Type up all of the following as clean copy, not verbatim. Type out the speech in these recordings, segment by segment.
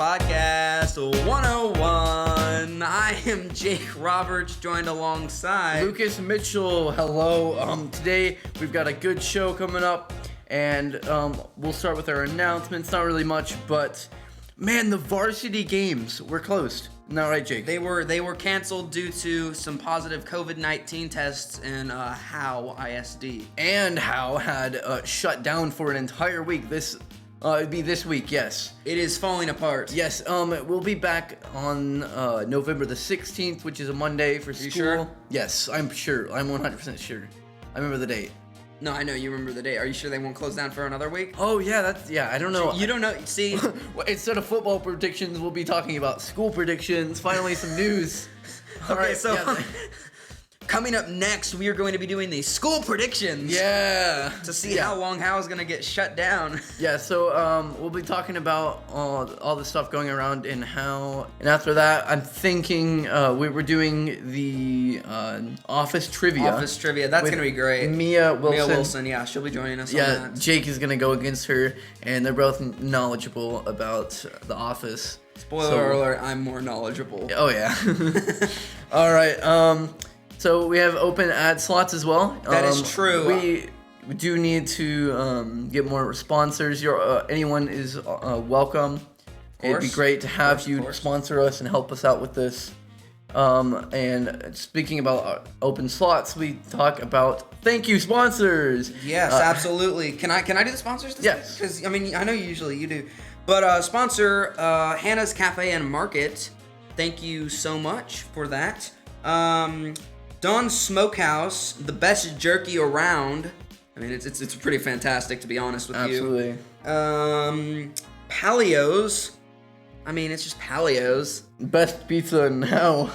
HowePodcast 101. I am Jake Roberts, joined alongside Lucas Mitchell. Hello. Today we've got a good show coming up, and we'll start with our announcements. Not really much, but man, the varsity games were closed. Not right, Jake? They were canceled due to some positive COVID-19 tests in Howe ISD. And Howe had shut down for an entire week. It'd be this week, yes. It is falling apart. Yes, we'll be back on November the 16th, which is a Monday for school. You sure? Yes, I'm sure. I'm 100% sure. I remember the date. No, I know you remember the date. Are you sure they won't close down for another week? Oh, yeah, I don't know. You don't know. See, Instead of football predictions, we'll be talking about school predictions. Finally, some news. All okay, right, so yeah. Coming up next, we are going to be doing the school predictions. Yeah. To see how long Howe is going to get shut down. Yeah, so we'll be talking about all the stuff going around in Howe. And after that, I'm thinking we were doing the office trivia. Office trivia. That's going to be great. Mia Wilson, yeah, she'll be joining us on that. Jake is going to go against her, and they're both knowledgeable about the office. Spoiler alert, I'm more knowledgeable. Oh, yeah. All right, so we have open ad slots as well. That is true. We do need to get more sponsors. Anyone is welcome. It'd be great to have you sponsor us and help us out with this. And speaking about open slots, we talk about thank you sponsors. Yes, absolutely. Can I do the sponsors? Yes. Because I mean I know usually you do, but sponsor Hannah's Cafe and Market. Thank you so much for that. Don's Smokehouse, the best jerky around. I mean, it's pretty fantastic, to be honest with you. Absolutely. Palio's. I mean, it's just Palio's. Best pizza in Howe.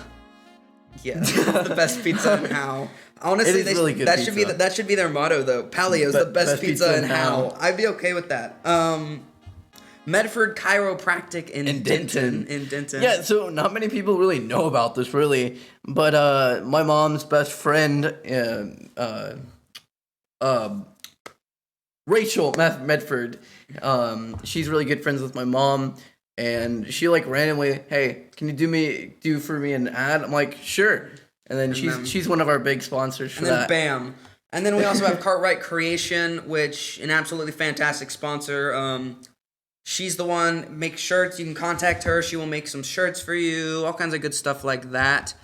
Yeah, the best pizza in Howe. Honestly, it is really good that pizza. that should be their motto, though. Palio's, the best pizza in Howe. I'd be okay with that. Medford Chiropractic in Denton. Yeah, so not many people really know about this, really. But my mom's best friend, Rachel Medford, she's really good friends with my mom. And she randomly, hey, can you do for me an ad? I'm like, sure. And then she's one of our big sponsors for that. And then bam. And then we also have Cartwright Creation, which an absolutely fantastic sponsor. She's the one, make shirts. You can contact her. She will make some shirts for you. All kinds of good stuff like that.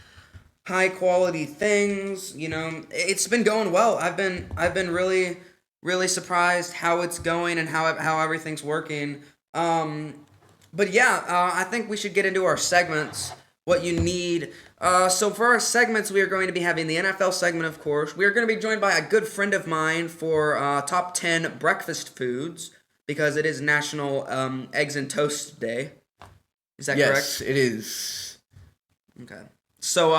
High quality things. You know, it's been going well. I've been really, really surprised how it's going and how everything's working. But yeah, I think we should get into our segments. What you need. So for our segments, we are going to be having the NFL segment, of course. We are going to be joined by a good friend of mine for top 10 breakfast foods. Because it is National Eggs and Toast Day. Is that correct? Yes, it is. Okay. So,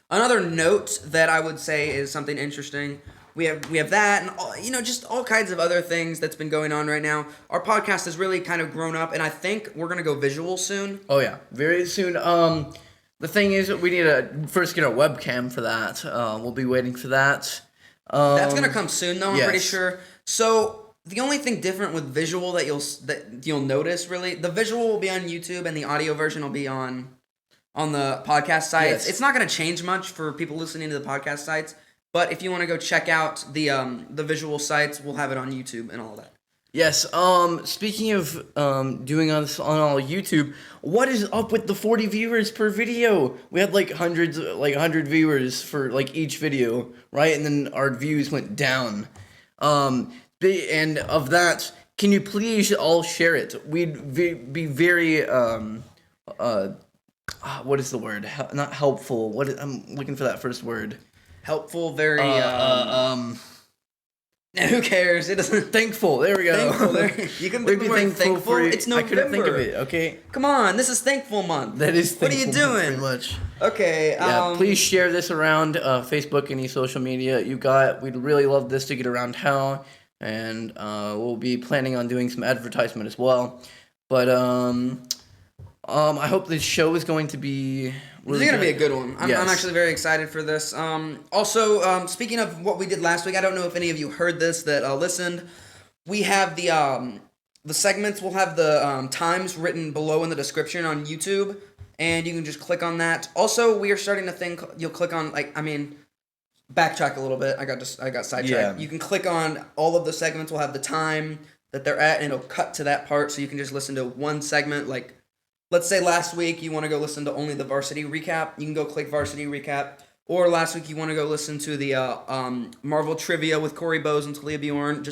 another note that I would say is something interesting. We have that, and just all kinds of other things that's been going on right now. Our podcast has really kind of grown up, and I think we're gonna go visual soon. Oh yeah, very soon. The thing is, we need to first get a webcam for that. We'll be waiting for that. That's gonna come soon, though. I'm pretty sure. So. The only thing different with visual that you'll notice, really, the visual will be on YouTube and the audio version will be on the podcast sites. Yes. It's not going to change much for people listening to the podcast sites, but if you want to go check out the visual sites, we'll have it on YouTube and all that. Yes. Speaking of doing this on all YouTube, what is up with the 40 viewers per video? We had 100 viewers for each video, right? And then our views went down. And of that, can you please all share it? We'd be very, what is the word? Not helpful. I'm looking for that first word. Helpful, very, who cares? It doesn't. Thankful. There we go. Thankful. You can be thankful. It's November. I couldn't think of it. Okay. Come on, this is Thankful Month. That is Thankful. What are you doing? Pretty much. Okay. Yeah. Please share this around Facebook, any social media you got. We'd really love this to get around Howe. And we'll be planning on doing some advertisement as well. But I hope this show is going to be really It's going to be a good one. I'm actually very excited for this. Also, speaking of what we did last week, I don't know if any of you heard this that listened. We have the The segments will have the times written below in the description on YouTube, and you can just click on that. Also, we are starting a thing. You'll click on backtrack a little bit. I got sidetracked. Yeah. You can click on all of the segments. Will have the time that they're at, and it'll cut to that part, so you can just listen to one segment. Like, let's say last week you want to go listen to only the varsity recap. You can go click varsity recap. Or last week you want to go listen to the Marvel trivia with Corey Bose and Talia Bjorn.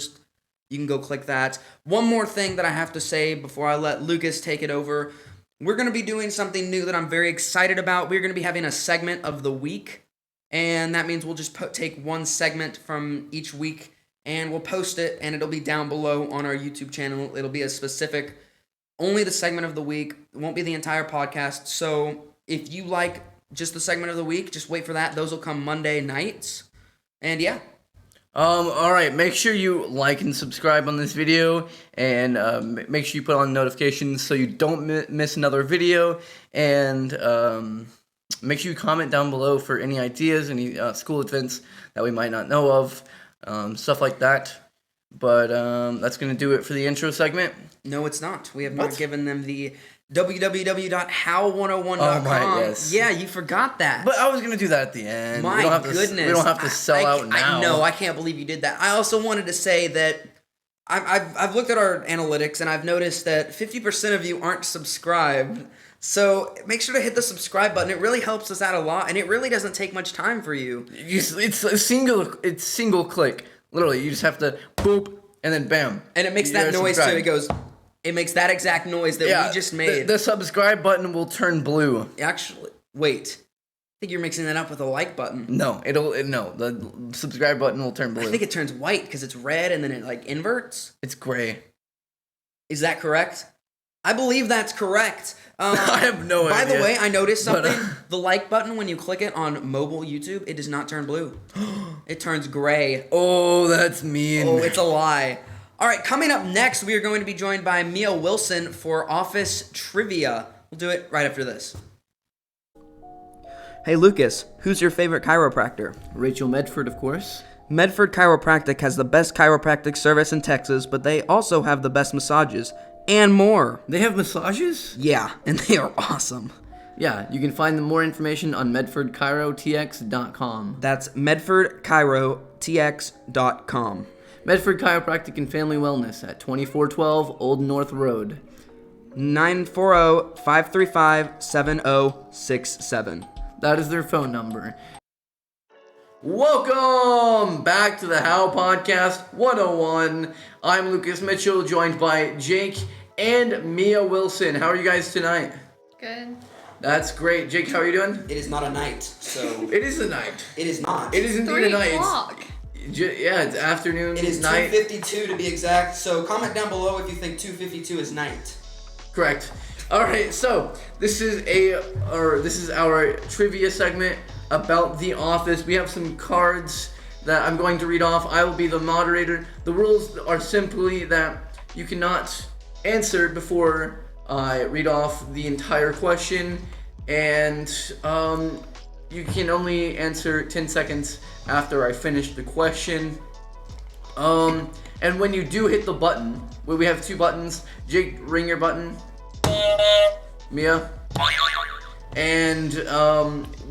You can go click that. One more thing that I have to say before I let Lucas take it over. We're going to be doing something new that I'm very excited about. We're going to be having a segment of the week. And that means we'll just take one segment from each week and we'll post it, and it'll be down below on our YouTube channel. It'll be a specific, only the segment of the week. It won't be the entire podcast. So if you like just the segment of the week, just wait for that. Those will come Monday nights. And yeah. All right, make sure you like and subscribe on this video, and make sure you put on notifications so you don't miss another video, and make sure you comment down below for any ideas, any school events that we might not know of, stuff like that. But that's going to do it for the intro segment. No, it's not. We have not given them the www.howe101.com. Oh my, yes. Yeah, you forgot that. But I was going to do that at the end. My goodness. We don't have to sell out now. I know. I can't believe you did that. I also wanted to say that I've looked at our analytics, and I've noticed that 50% of you aren't subscribed. So make sure to hit the subscribe button. It really helps us out a lot, and it really doesn't take much time for you. It's a single click. Literally, you just have to boop, and then bam. And it makes that noise too. It makes that exact noise that we just made. The subscribe button will turn blue. Actually, wait. I think you're mixing that up with a like button. No, the subscribe button will turn blue. I think it turns white because it's red and then it inverts. It's gray. Is that correct? I believe that's correct. I have no idea. By the way, I noticed something. The like button, when you click it on mobile YouTube, it does not turn blue. It turns gray. Oh, that's mean. Oh, it's a lie. All right, coming up next, we are going to be joined by Mia Wilson for Office Trivia. We'll do it right after this. Hey, Lucas, who's your favorite chiropractor? Rachel Medford, of course. Medford Chiropractic has the best chiropractic service in Texas, but they also have the best massages and more. They have massages? Yeah, and they are awesome. Yeah, you can find more information on medfordchirotx.com. That's medfordchirotx.com. Medford Chiropractic and Family Wellness at 2412 Old North Road. 940-535-7067. That is their phone number. Welcome back to the Howe Podcast 101. I'm Lucas Mitchell, joined by Jake and Mia Wilson. How are you guys tonight? Good. That's great. Jake, how are you doing? It is not a night, so... It is a night. It is not. It is indeed 3 a night. o'clock. Yeah, it's afternoon. It is night. 2:52 to be exact, so comment down below if you think 2:52 is night. Correct. All right, so this is our trivia segment about The Office. We have some cards that I'm going to read off. I will be the moderator. The rules are simply that you cannot answer before I read off the entire question, and you can only answer 10 seconds after I finish the question. And when you do hit the button, we have 2 buttons. Jake, ring your button. Mia. And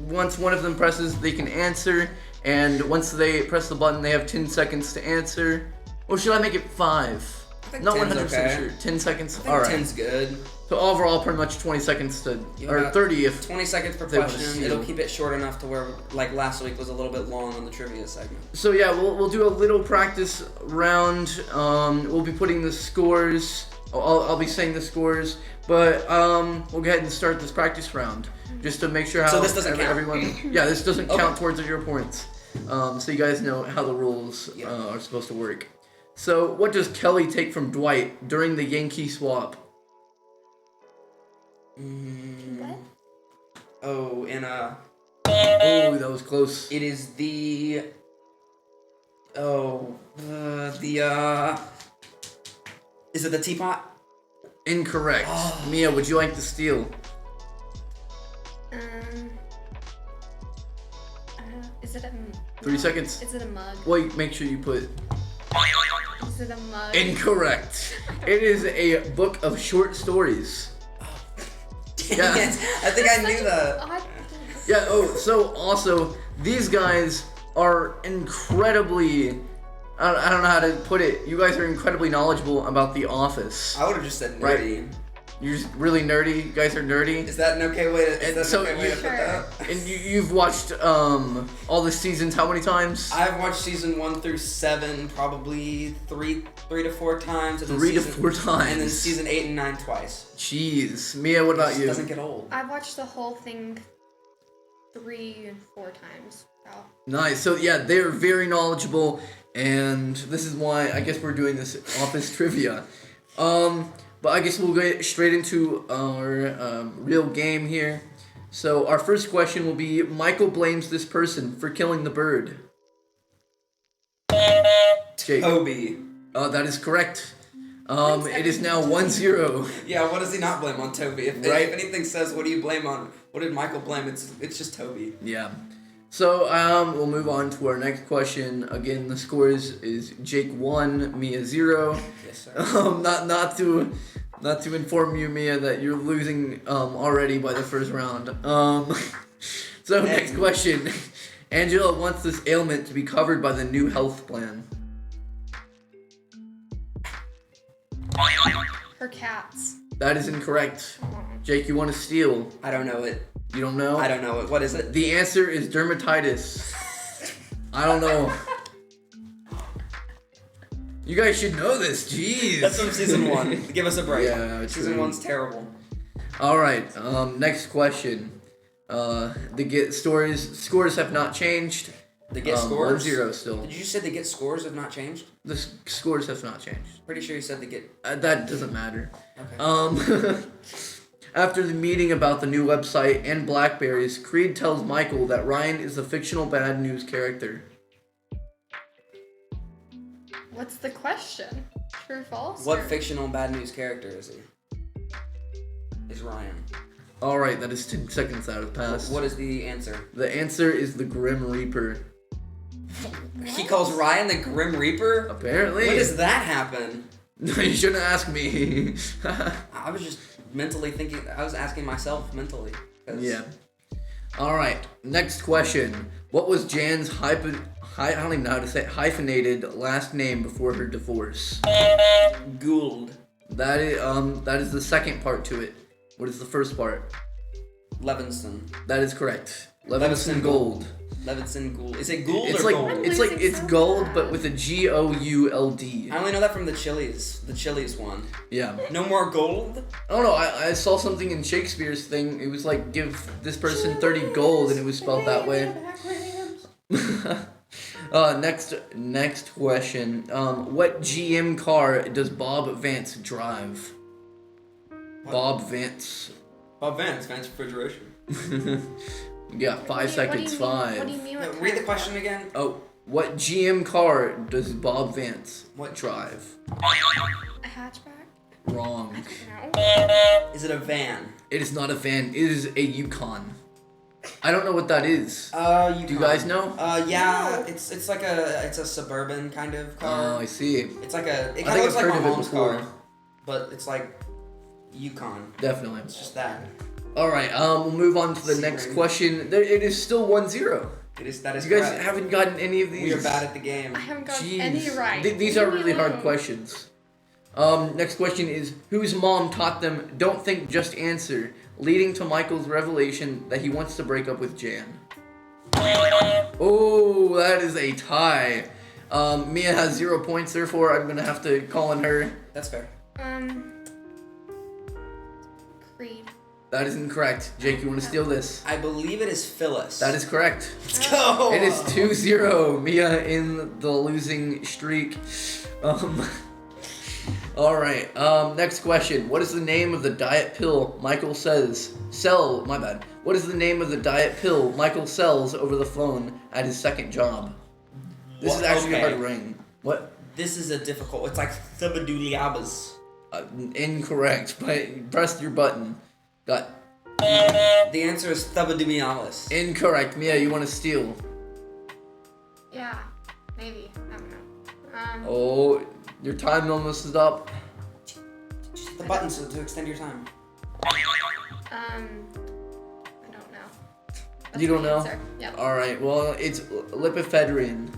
once one of them presses, they can answer. And once they press the button, they have 10 seconds to answer. Or should I make it 5? Not 100% sure. 10 seconds? I think 10's good. So overall, pretty much 20 seconds to, or 30 if 20 seconds per question. It'll keep it short enough to where, like last week was a little bit long on the trivia segment. So yeah, we'll do a little practice round. We'll be putting the scores. I'll be saying the scores, but we'll go ahead and start this practice round just to make sure how. So this doesn't count. Everyone, yeah, this doesn't count towards your points. So you guys know how the rules are supposed to work. So what does Kelly take from Dwight during the Yankee swap? What? Oh, in a... Oh, that was close. It is the... Is it the teapot? Incorrect. Mia, would you like to steal? Is it a... 3 seconds. Is it a mug? Wait, make sure you put... Is it a mug? Incorrect. It is a book of short stories. Dang it. I think I knew that. Odd- Yeah, so also, these guys are incredibly, I don't know how to put it, you guys are incredibly knowledgeable about The Office. I would have just said nerdy. Right. You're just really nerdy, you guys are nerdy. Is that an okay way to, And is that so an okay way to you- put that? And you've watched all the seasons how many times? I've watched season 1 through 7 probably three to four times. And then 3 to season- 4 times. And then season 8 and 9 twice. Jeez. Mia, what about It you? doesn't get old. I've watched the whole thing 3 and 4 times. Oh. Nice. So yeah, they're very knowledgeable, and this is why I guess we're doing this Office trivia. But I guess we'll get straight into our real game here. So our first question will be: Michael blames this person for killing the bird. Jake. Toby. That is correct. It is now 1-0. Yeah, what does he not blame on Toby? If anything says, what do you blame on? What did Michael blame? It's just Toby. Yeah. So we'll move on to our next question. Again, the scores is Jake 1, Mia 0. Yes, sir. Not to inform you, Mia, that you're losing already by the first round. So next question. Angela wants this ailment to be covered by the new health plan. Her cats. That is incorrect. Jake, you want to steal? I don't know it. You don't know? I don't know it. What is it? The answer is dermatitis. I don't know. You guys should know this. Jeez. That's from season 1. Give us a break. Yeah, Season true. 1's terrible. All right. Next question. Scores have not changed. They get scores? 1-0 still. Did you say they get scores have not changed? The scores have not changed. Pretty sure you said they get... That doesn't matter. Okay. After the meeting about the new website and Blackberries, Creed tells Michael that Ryan is a fictional bad news character. What's the question? True or false? What or- fictional bad news character is he? Is Ryan. All right, that is 10 seconds out of past. What is the answer? The answer is the Grim Reaper. He calls Ryan the Grim Reaper? Apparently. When does that happen? You shouldn't ask me. I was just mentally thinking, I was asking myself mentally. 'Cause Yeah. All right. Next question. What was Jan's I don't even know how to say it, hyphenated last name before her divorce? Gould. That is the second part to it. What is the first part? Levinson. That is correct. Levinson Levinson Gold. Levinson Gould. Is it Gould It's or like Gold? it's gold, but with a Gould. I only know that from the Chili's one. Yeah. No more gold? I don't know. I saw something in Shakespeare's thing. It was like give this person 30 gold, and it was spelled that way. Next question. What GM car does Bob Vance drive? What? Bob Vance. Bob Vance, Vance Refrigeration. You got 5 seconds. What do you mean? No, read the question again. Oh, what GM car does Bob Vance What? drive? A hatchback? Wrong. No. Is it a van? It is not a van. It is a Yukon. I don't know what that is. Do you guys know? Yeah, No. it's like it's a suburban kind of car. Oh, I see. It's like it I kind of think looks I've like heard my of it mom's before. car, but it's like Yukon. Definitely. It's just that. All right. We'll move on to the next Secret. question. It is still 1-0. That is You guys correct. haven't gotten any of these. We are bad at the game. I haven't got Jeez. any right. These are Leave me really hard alone. questions. Next question is, whose mom taught them don't think, just answer, leading to Michael's revelation that he wants to break up with Jan? Oh, that is a tie. Mia has 0 points, therefore I'm gonna have to call on her. That's fair. Creed. That is incorrect. Jake, you want to steal this? I believe it is Phyllis. That is correct. Let's go. It is 2-0. Mia in the losing streak. All right. Next question. What is the name of the diet pill Michael My bad. What is the name of the diet pill Michael sells over the phone at his second job? This is actually Okay. hard to ring. What? This is a difficult. It's like Thibodeau-Liabas. Incorrect. But press your button. Got The answer is Thibodeau-Liabas. incorrect. Mia, you want to steal? Yeah. Maybe. I don't know. Oh, your time almost is up. Just hit the button to extend your time. I don't know. That's You don't my know? answer. Yep. All right. Well, it's lipofedrine.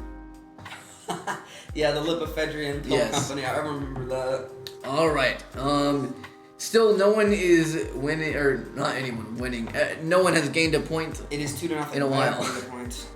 Yeah, the Lipofedrine pill Yes. company. I remember that. All right. Still, no one is winning, or not anyone winning. No one has gained a point. It is 2-0 In a while. Points.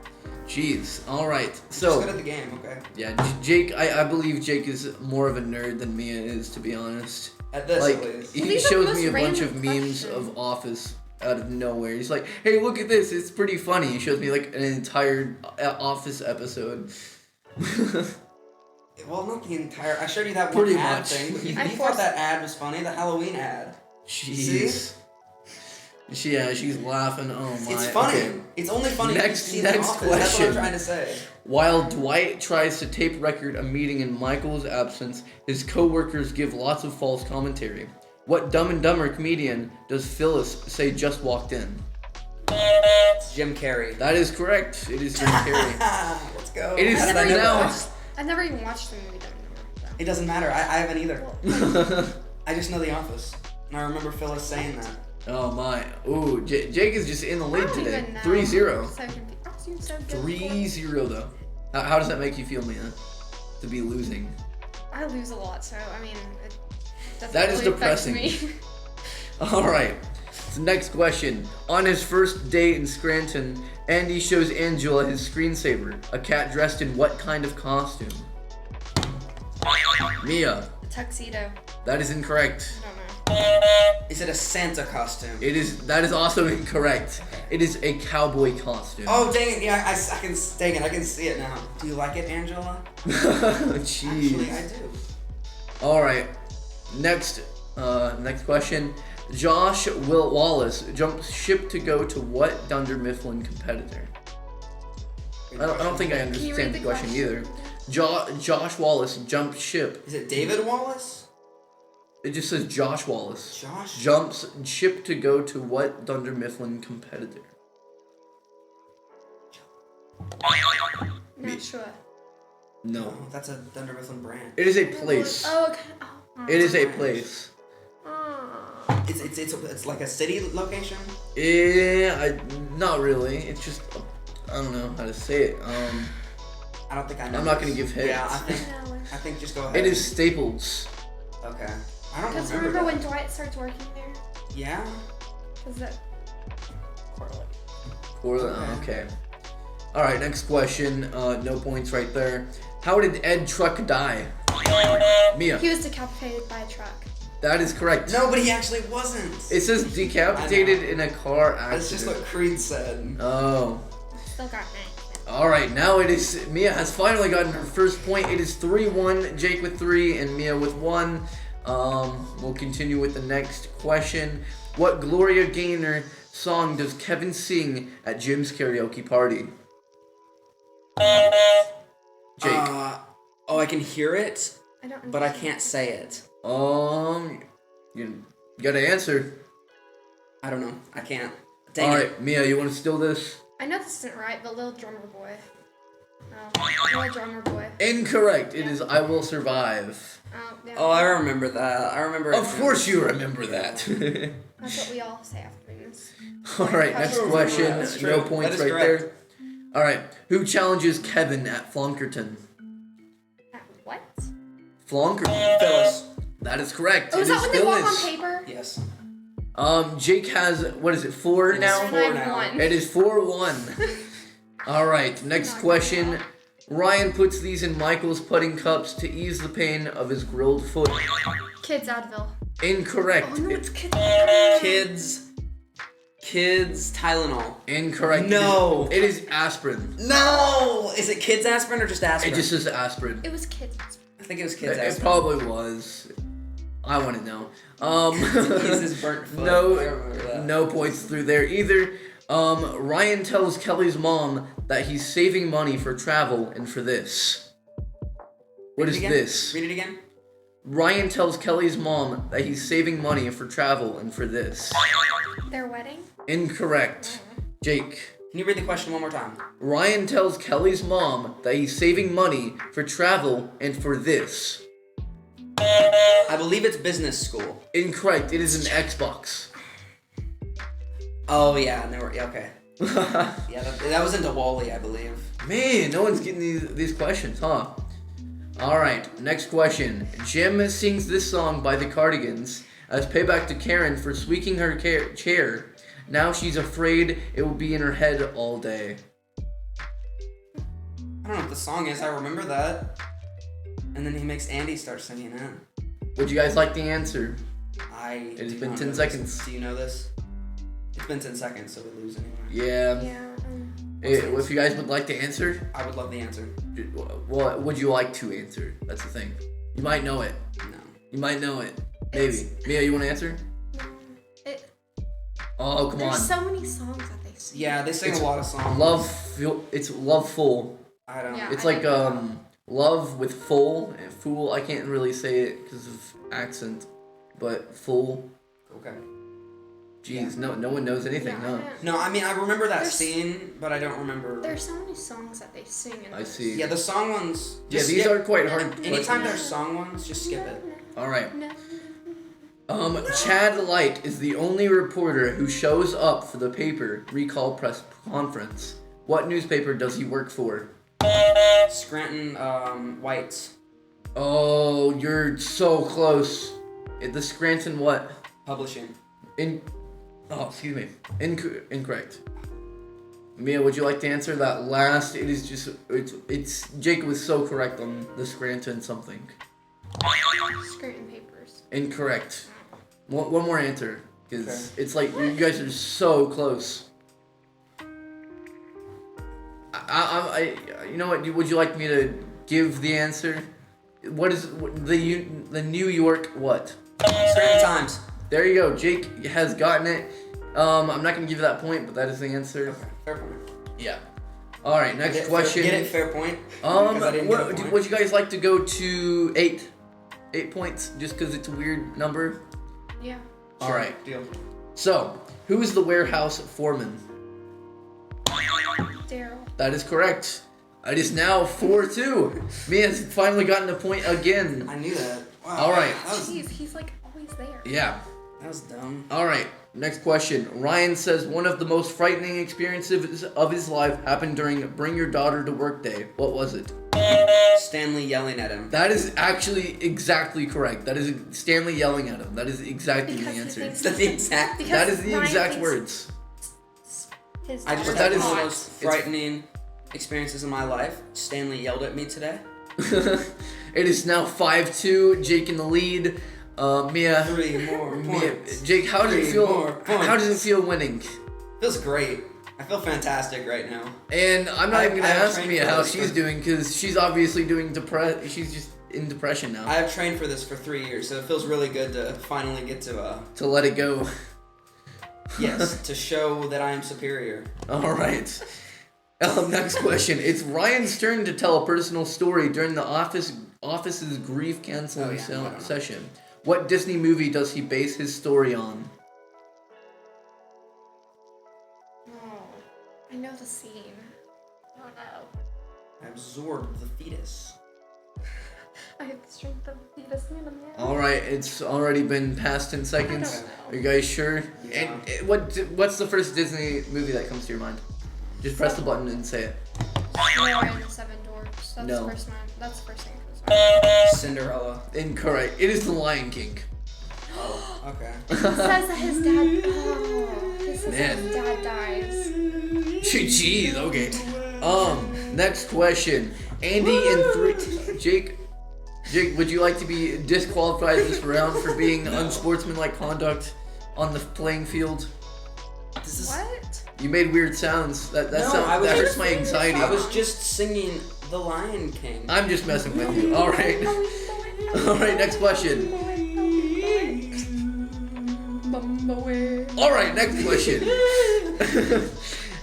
Jeez. All right. Just So, good at the game, okay? yeah, Jake. I believe Jake is more of a nerd than Mia is, to be honest. At this, Like, at least. he Well, these are shows the me a most bunch of random memes questions. of Office out of nowhere. He's like, "Hey, look at this! It's pretty funny." He shows me like an entire Office episode. Well, not the entire. I showed you that Pretty one ad much. thing. But you I thought forced- that ad was funny, the Halloween ad. Jeez. Yeah, she's laughing. Oh my. It's funny. Okay. It's only funny if Next- you've seen The next Office. That's what question. I'm trying to say. While Dwight tries to tape record a meeting in Michael's absence, his co-workers give lots of false commentary. What Dumb and Dumber comedian does Phyllis say just walked in? It's Jim Carrey. That is correct. It is Jim Carrey. Let's go. It is How did I three know now. that? I've never even watched the movie Dumb and Dumber. It doesn't matter. I haven't either. So. I just know The Office. And I remember Phyllis saying that. Oh my. Ooh, Jake is just in the I lead don't today. even know. 3-0. So confused. I was doing so good. 3-0 though. How does that make you feel, Mia? To be losing? I lose a lot, so I mean, it doesn't That is really affect depressing. me. Alright. So next question. On his first date in Scranton, Andy shows Angela his screensaver. A cat dressed in what kind of costume? Mia. A tuxedo. That is incorrect. I don't know. Is it a Santa costume? That is also incorrect. It is a cowboy costume. Oh, dang it. Yeah, I can see it now. Do you like it, Angela? Jeez. Actually, I do. All right. Next question. Josh Wallace jumps ship to go to what Dunder Mifflin competitor? I don't think I Can you understand read the the question either. question? Josh Wallace jumped ship. Is it David Wallace? It just says Josh Wallace Josh? jumps ship to go to what Dunder Mifflin competitor? Not sure. No. Oh, that's a Dunder Mifflin brand. It is a place. Oh, okay. Oh. It is a place. Oh. It's like a city location? Yeah, not really. It's just I don't know how to say it. I don't think I know. I'm not this. gonna give hints. Yeah, I think just go ahead. It is Staples. Okay. I don't Because remember remember that. when Dwight starts working there? Yeah? Because that. Correlate. Okay. All right. Next question. No points right there. How did Ed Truck die? Mia. He was decapitated by a truck. That is correct. No, but he actually wasn't. It says decapitated in a car That's just accident. what Creed said. Oh. Still got 9. All right. Now it is Mia has finally gotten her first point. It is 3-1. Jake with 3 and Mia with 1. We'll continue with the next question. What Gloria Gaynor song does Kevin sing at Jim's karaoke party? Jake. Oh, I can hear it, I don't. but I can't say it. You gotta answer. I don't know. I can't. Dang All it. right, Mia, you want to steal this? I know this isn't right, but Little Drummer Boy. Little Drummer Boy. Incorrect. It is I Will Survive. Yeah. Oh, I remember that. I remember it. Of course you remember that. That's what we all say after this. All right, next true. question. That's No true. points That is right correct. there. All right, who challenges Kevin at Flonkerton? At what? Flonkerton. Phyllis. That is correct. Oh, is It that when they walk on Phyllis. paper? Yes. Jake has, what is it, 4 It's now? And four I have now. 1. It is 4-1. All right, next Not question. good. Ryan puts these in Michael's putting cups to ease the pain of his grilled foot. Kids Advil. Incorrect. Oh no, it's Kids Tylenol. Incorrect. No. It is aspirin. No! Is it kids aspirin or just aspirin? It just says aspirin. It was kids. I think it was kids It aspirin. probably was. I want to know. He's his burnt foot. I remember that. No points through there either. Ryan tells Kelly's mom that he's saving money for travel and for this. What Read it is again? this? Read it again. Ryan tells Kelly's mom that he's saving money for travel and for this. Their wedding. Incorrect. Jake. Can you read the question one more time? Ryan tells Kelly's mom that he's saving money for travel and for this. I believe it's business school. Incorrect. It is an Xbox. Oh yeah, okay. Yeah, that was into Wally, I believe. Man, no one's getting these questions, huh? Alright, next question. Jim sings this song by the Cardigans as payback to Karen for squeaking her chair. Now she's afraid it will be in her head all day. I don't know what the song is, I remember that. And then he makes Andy start singing it. Would you guys like the answer? It has been 10 seconds. Do you know this? It's been 10 seconds, so we lose anyway. Yeah. Yeah. If you guys would like to answer, I would love the answer. well, would you like to answer? That's the thing. You might know it. No. You might know it. Maybe. Mia, you want to answer? Oh, come on. There's so many songs that they sing. Yeah, they sing a lot of songs. It's Loveful. I don't know. Yeah. It's like love with full and fool. I can't really say it because of accent, but full. Okay. Jeez, no one knows anything, Yeah, huh? I don't- No, I mean, I remember that There's- scene, but I don't remember. There's so many songs that they sing. In I this. see. Yeah, the song ones. Yeah, just these skip. are quite hard. Anytime there's song ones, just skip it. All right. No. Chad Light is the only reporter who shows up for the paper recall press conference. What newspaper does he work for? Scranton Whites Oh, you're so close. The Scranton what? Publishing. Excuse me. Incorrect. Mia, would you like to answer that last? It is just it's Jake was so correct on the Scranton something. Scranton Papers. Incorrect. One more answer, because Okay. it's like you guys are so close. You know what? Would you like me to give the answer? What is the New York what? Scranton Times. There you go. Jake has gotten it. I'm not gonna give you that point, but that is the answer. Okay, fair point. Yeah. All right. Next question. Get it? Fair point. Because I didn't get a point. Would you guys like to go to 8 points, just because it's a weird number? Yeah. All right. Deal. So, who is the warehouse foreman? Daryl. That is correct. It is now 4-2. Mia's finally gotten a point again. I knew that. Wow. All right. Jeez, he's like always there. Yeah. That was dumb. All right. Next question. Ryan says one of the most frightening experiences of his life happened during Bring Your Daughter to Work Day. What was it? Stanley yelling at him. That is actually exactly correct. That is Stanley yelling at him. That is exactly Because the he answer. thinks- That's the exact. Because That is the Ryan exact thinks words. His I just daughter's that had is- one of the hot. most frightening experiences in my life. Stanley yelled at me today. It is now 5-2. Jake in the lead. Mia. 3 more Mia. points. Jake, how does it 3 feel? more How does it points. feel winning? Feels great. I feel fantastic right now. And I'm not even gonna I have ask trained Mia for how this she's for- doing, because she's obviously doing she's just in depression now. I have trained for this for 3 years, so it feels really good to finally get to To let it go. yes, to show that I am superior. All right. Next question. It's Ryan's turn to tell a personal story during the office's grief counseling I don't know. session. What Disney movie does he base his story on? Oh, I know the scene. Oh no. I absorbed the fetus. I have the strength of the fetus in a man. All right. It's already been past 10 seconds. I don't know. Are you guys sure? Yeah. And what's the first Disney movie that comes to your mind? Just press the button and say it. Snow and the Seven Dwarfs. That's No. the first one. That's the first thing that comes to mind. Cinderella. Incorrect. It is The Lion King. Oh, okay. It says that his dad. Oh, it says that Man. his dad dies. Jeez, okay. Next question. Andy and 3. Jake, would you like to be disqualified this round for being unsportsmanlike conduct on the playing field? This is. What? You made weird sounds. That No, sound, I was that hurts just- my anxiety. I was just singing The Lion King. I'm just messing with you. All right. All right. Next question. All right. Next question.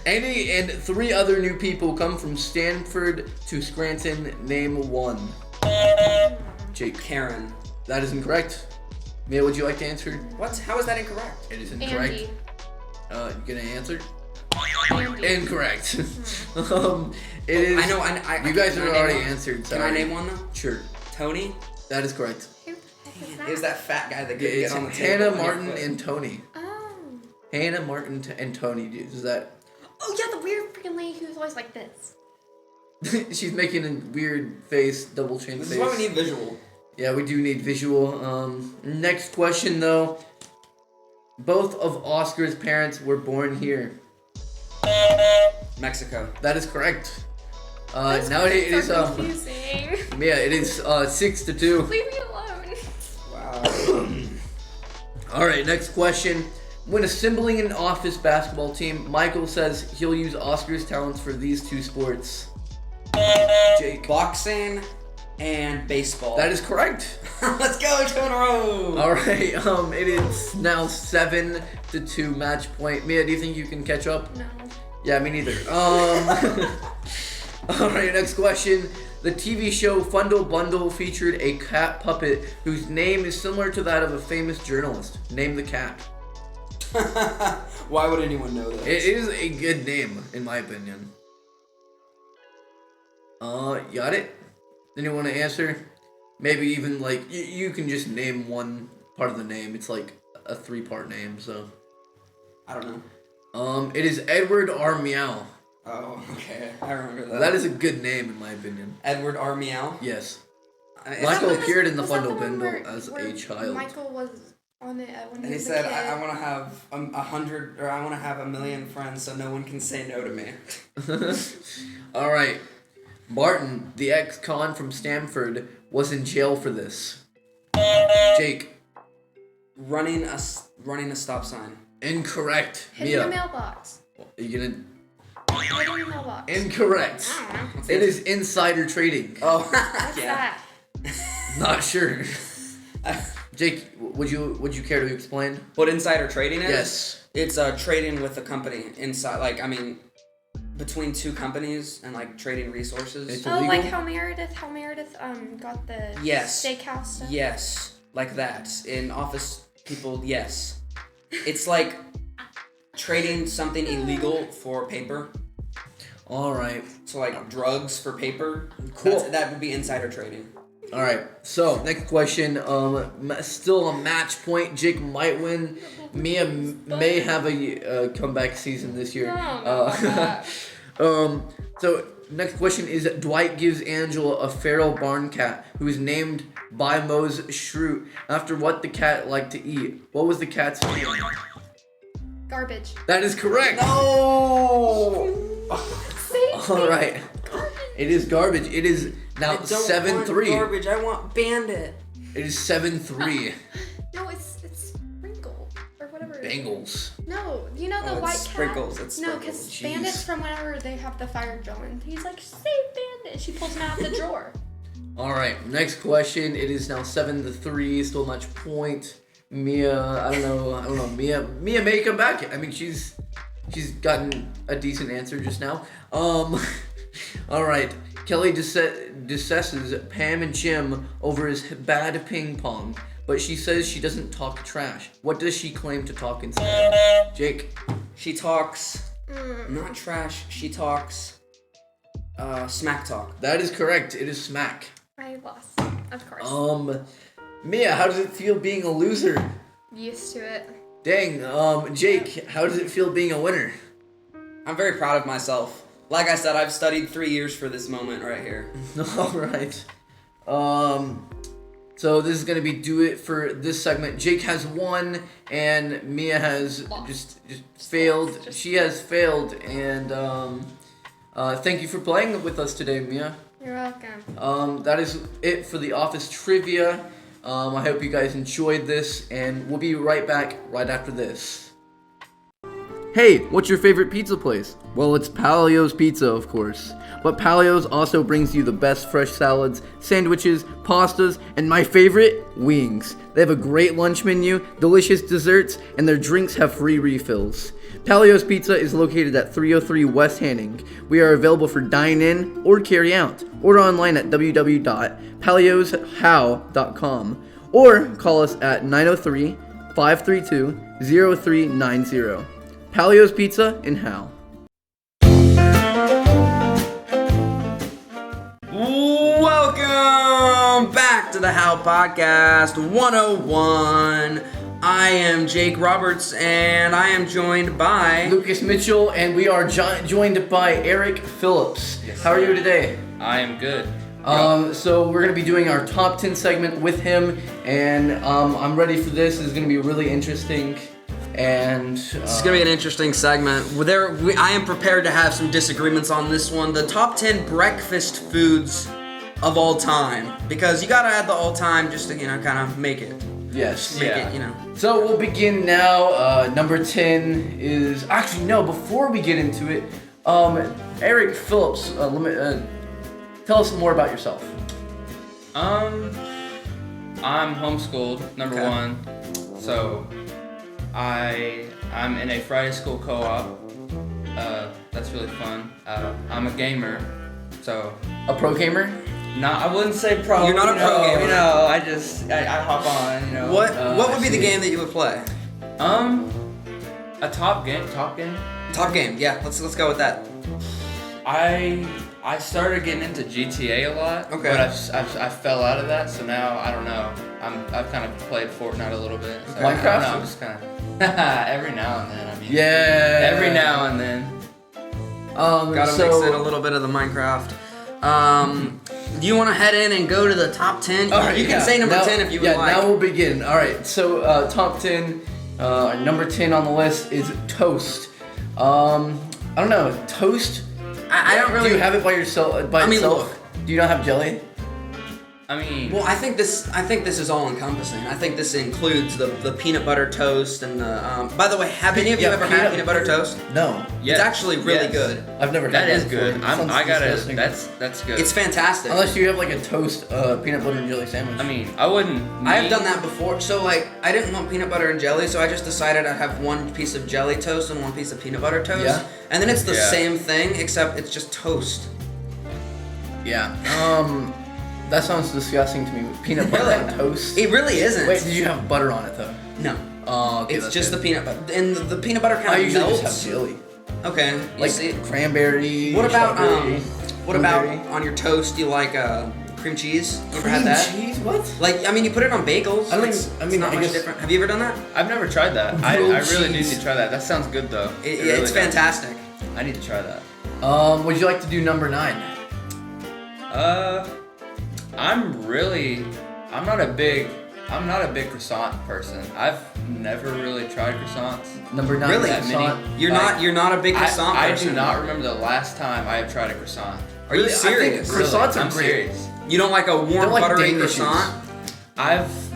Andy and 3 other new people come from Stanford to Scranton. Name one. Jake. Karen. That is incorrect. Mia, would you like to answer? What? How is that incorrect? It is incorrect. Andy. You gonna answer? Andy. Incorrect. It is. I know. You guys can have I already name one? answered. Can Sorry. I name one though? Sure. Tony. That is correct. Who the heck is that? It was that fat guy that couldn't It's get on the table. Hannah, Martin, and Tony. Oh. Hannah, Martin, and Tony. Is that? Oh yeah, the weird freaking lady who's always like this. She's making a weird face, double chin This face. is why we need visual. Yeah, we do need visual. Next question though. Both of Oscar's parents were born here. Mexico. That is correct. Those Now it is questions are confusing. yeah, it is 6-2. Leave me alone. Wow. All right, next question. When assembling an office basketball team, Michael says he'll use Oscar's talents for these two sports. Jake. Boxing and baseball. That is correct. Let's go, 2 in a row. All right, it is now 7-2 match point. Mia, do you think you can catch up? No. Yeah, me neither. All right, next question. The TV show Fundle Bundle featured a cat puppet whose name is similar to that of a famous journalist. Name the cat. Why would anyone know It this? is a good name, in my opinion. You got it? Anyone to answer? Maybe even like you can just name one part of the name. It's like a 3-part name, so. I don't know. It is Edward R. Meow. Oh, okay. I remember that. That is a good name, in my opinion. Edward R. Meow. Yes. Is Michael that- appeared in the Was that Fundle one Bundle as where a child. Michael was on it when And he he was said, a kid. I want to have 100, or I want to have 1,000,000 friends so no one can say no to me. All right. Martin, the ex-con from Stanford, was in jail for this. Jake. Running a stop sign. Incorrect. Hitting a Mia. mailbox. Are you gonna? Hitting a mailbox. Incorrect. I don't know. It is insider trading. Oh, What's yeah. that? Not sure. Jake, would you care to explain? What insider trading is? Yes. It's trading with a company inside, between two companies and like trading resources. It's Oh, illegal? like how Meredith got the Yes. steakhouse stuff. Yes, like that. In office people, yes. It's like trading something illegal for paper. All right. So like drugs for paper. Cool. That would be insider trading. All right. So next question. Still a match point. Jake might win. Mia may have a comeback season this year. So next question is: Dwight gives Angela a feral barn cat who is named by Moe's Shrew after what the cat liked to eat. What was the cat's name? Garbage. That is correct. No. All right. It is garbage. It is now 7-3. Garbage. I want Bandit. It is 7-3. No, it's Sprinkle or whatever. Bengals. No, you know the Oh, it's white Sprinkles, cat. it's No, Sprinkles. because Jeez. Bandit's from whenever they have the fire going. He's like, save Bandit. She pulls him out of the drawer. All right. Next question. It is now 7-3. Still much point. Mia. I don't know. Mia may come back. I mean, she's gotten a decent answer just now. All right. Kelly discusses Pam and Jim over his bad ping pong, but she says she doesn't talk trash. What does she claim to talk instead? Jake. She talks not trash. She talks smack talk. That is correct. It is smack. I lost, of course. Mia, how does it feel being a loser? Used to it. Dang. Jake, how does it feel being a winner? I'm very proud of myself. Like I said, I've studied 3 years for this moment right here. All right. So this is gonna be do it for this segment. Jake has won, and Mia has just failed. She has failed, and thank you for playing with us today, Mia. You're welcome. That is it for the office trivia. I hope you guys enjoyed this, and we'll be right back right after this. Hey, what's your favorite pizza place? Well, it's Palio's Pizza, of course. But Palio's also brings you the best fresh salads, sandwiches, pastas, and my favorite, wings. They have a great lunch menu, delicious desserts, and their drinks have free refills. Palio's Pizza is located at 303 West Hanning. We are available for dine-in or carry-out. Order online at www.palioshowe.com or call us at 903-532-0390. Palio's Pizza in Howe. to the Howe Podcast 101. I am Jake Roberts, and I am joined by Lucas Mitchell, and we are joined by Eric Phillips. Yes, How are you today? I am good. So we're going to be doing our top 10 segment with him, and I'm ready for this. It's going to be really interesting, and This is gonna be an interesting segment. I am prepared to have some disagreements on this one. The top 10 breakfast foods of all time, because you gotta add the all time just to kind of make it. yes. Make Yeah. it. So we'll begin now. Number 10 is actually no. Before we get into it, Eric Phillips, tell us more about yourself. I'm homeschooled, number Okay. one. So I'm in a Friday school co-op. That's really fun. I'm a gamer, so A pro gamer? I wouldn't say pro. You're not a pro gamer. I hop on. What would be the see. game that you would play? A top game. Top game. Yeah, let's go with that. I started getting into GTA a lot, Okay. but I fell out of that, so now I don't know. I've kind of played Fortnite a little bit. So Minecraft? I don't know, I'm just kind of every now and then. I mean, Yeah. every now and then. Gotta so, mix in a little bit of the Minecraft. Do you want to head in and go to the top 10? All right, you can yeah. say number Now- 10 if you would yeah, like. now we'll begin. All right, so top 10, number 10 on the list is toast. I don't know, toast? I don't really. Do you have it by yourself? I mean, itself? look. Do you not have jelly? I mean, Well, I think this is all encompassing. I think this includes the peanut butter toast and the. By the way, have any of you Yeah, ever had peanut butter toast? No, yes, It's actually really yes. good. I've never That had is that before. good. It sounds disgusting. That's good. It's fantastic. Unless you have like a toast peanut butter and jelly sandwich. I mean, I wouldn't. I have done that before. So like, I didn't want peanut butter and jelly, so I just decided I'd have one piece of jelly toast and one piece of peanut butter toast. Yeah. And then it's the Yeah. same thing, except it's just toast. yeah. That sounds disgusting to me. With peanut butter Really? on toast. It really isn't. Wait, did you have butter on it though? No. Oh, okay, It's that's just good. the peanut butter, and the peanut butter I kind of usually melts. just have jelly. Okay. You Like see? cranberry. What about strawberry, what about blueberry. on your toast? You like cream cheese? You ever had Cream that? cheese? What? Like, I mean, you put it on bagels. I don't It's- even- I it's mean, not I much guess- different. Have you ever done that? I've never tried that. I Grilled really cheese. need to try that. That sounds good though. It really It's does. fantastic. I need to try that. Would you like to do number 9? I'm not a big croissant person. I've never really tried croissants. Number 9 Really? is That many? croissant. You're not a big croissant I person. do not remember the last time I have tried a croissant. Are you Really, I think serious? croissants are I'm great. serious. You don't like a warm They're like buttery Danishes. croissant?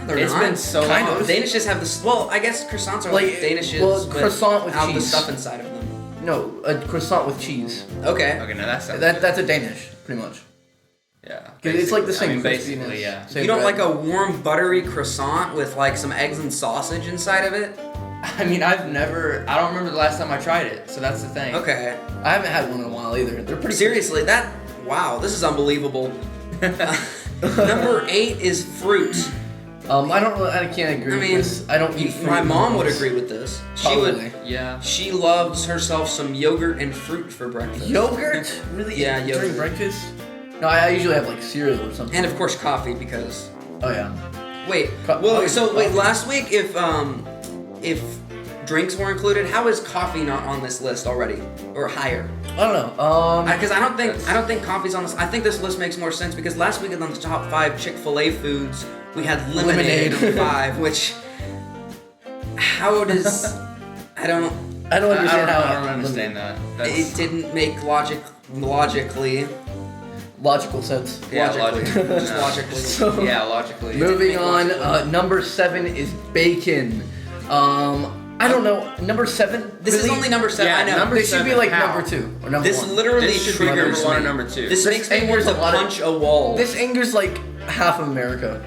They're It's not. been so Kind long. of. Danishes have this. Well, I guess croissants are like Like, Danishes, well, but croissant with without the cheese. stuff inside of them. No, a croissant with cheese. Okay. Okay, now that sounds That's a Danish, pretty much. yeah. 'Cause it's like the basically. same I mean, basically, crispiness. yeah. Same You don't bread. like a warm buttery croissant with like some eggs and sausage inside of it? I mean, I don't remember the last time I tried it, so that's the thing. Okay. I haven't had one in a while either. They're pretty Seriously, wow, this is unbelievable. Number 8 is fruit. I can't agree I with mean, this. I don't eat fruit. My mom would noodles. agree with this. Probably. Yeah. She loves herself some yogurt and fruit for breakfast. Yogurt? Really? Yeah, During yogurt. breakfast? No, I usually have like cereal or something. And of course coffee because Oh yeah. wait. Last week if drinks were included, how is coffee not on this list already or higher? I don't know. Because I don't think coffee's on this. I think this list makes more sense because last week on the top 5 Chick-fil-A foods we had lemonade Lemonade. on 5, which how does I don't I don't understand how I don't understand that. it didn't make logically logical sense. Yeah, logically just no. logically. So, Yeah, logically. moving make on, logical. number 7 is bacon. I don't know. Number 7? This is really? only number 7. Yeah, I know. number This should be 7, like how? number 2 or number This 1. literally This should be triggers number 1 me. or number 2. This makes me want angers to a lot of- punch a wall. This angers like half of America.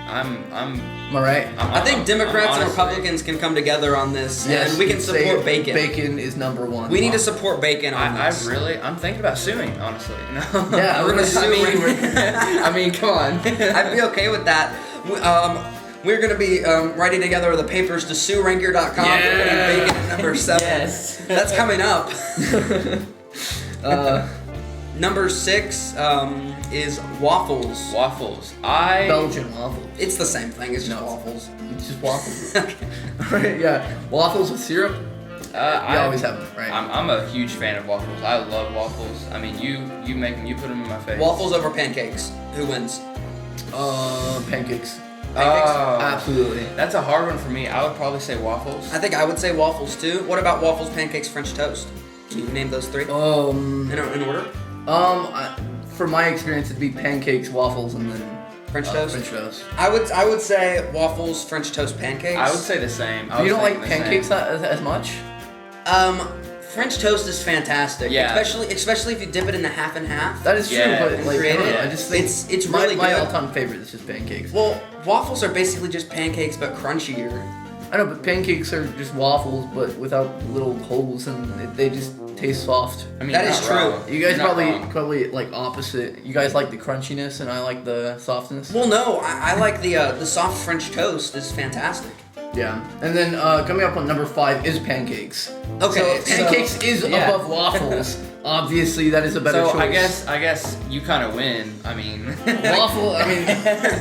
I'm Am I right? I think Democrats and honestly- Republicans can come together on this, Yes, and we can you'd say support bacon. Bacon is number 1. We need to support bacon on I'm this. thinking about suing, honestly. Yeah, we're gonna sue I mean, come on. I'd be okay with that. We're gonna be writing together the papers to sue Ranker.com for putting bacon at number 7. Yes. That's coming up. Number 6 is waffles. Waffles. Belgian waffles. It's the same thing. It's just No. waffles. It's just waffles. Right, yeah. Waffles with syrup. You always have them, right? I'm a huge fan of waffles. I love waffles. I mean, you make them, you put them in my face. Waffles over pancakes. Who wins? Pancakes. Oh, Absolutely. That's a hard one for me. I would probably say waffles. I think I would say waffles too. What about waffles, pancakes, French toast? Can you name those 3? In order? For my experience, it'd be pancakes, waffles, and then French toast? French toast. I would say waffles, French toast, pancakes. I would say the same. I You was don't like thinking the same. pancakes as much? French toast is fantastic. Yeah. Especially if you dip it in the half and half. That is true, Yeah, but and like, I create don't know, it. I just think It's really my good. all-time favorite is just pancakes. Well, waffles are basically just pancakes but crunchier. I know, but pancakes are just waffles, but without little holes, and they just taste soft. I mean, That you're is not true. wrong. You guys You're not wrong. probably like opposite. You guys like the crunchiness, and I like the softness. Well, no, I like the soft French toast is fantastic. Yeah, and then coming up on number 5 is pancakes. Okay, so pancakes is yeah. above waffles. Obviously, that is a better So choice. I guess you kind of win. I mean,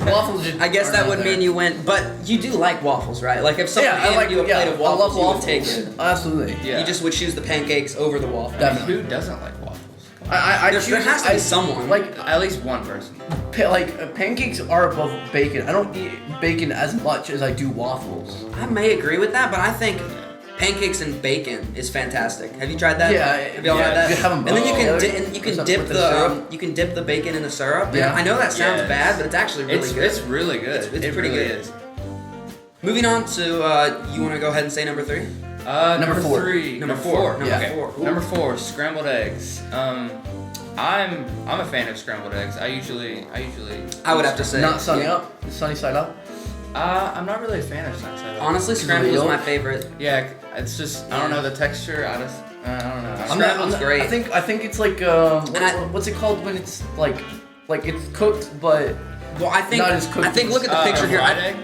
waffles. Just I guess are that not would there. mean you win, but you do like waffles, right? Like if someone handed you a plate of waffles, I love you would waffles. take it. Absolutely. yeah. You just would choose the pancakes over the waffles. Definitely. Who doesn't like waffles? I There choose, has to be someone. Like At least one person. pancakes are above bacon. I don't eat bacon as much as I do waffles. I may agree with that, but I think pancakes and bacon is fantastic. Have you tried that? Yeah, Have y'all yeah, had that? you have 'em and then you both can together and you can with dip the the syrup. you can dip the bacon in the syrup. Yeah. I know that sounds Yes. bad, but it's actually really good. It's really good. It's it pretty really good. is. Moving on to you want to go ahead and say number 3? Number 4. 3. Number 4. Number Yeah. 4. Ooh. Number 4, scrambled eggs. I'm a fan of scrambled eggs. I usually. I would have to say Not sunny yeah. up, sunny side up. I'm not really a fan of sunny side up. Honestly, scrambled is Yolk? my favorite. Yeah, it's just I don't know the texture. I don't know. Scrambled's great. I think it's like what's it called when it's like it's cooked but Well, I think Not as I think look at the picture here. Fried egg?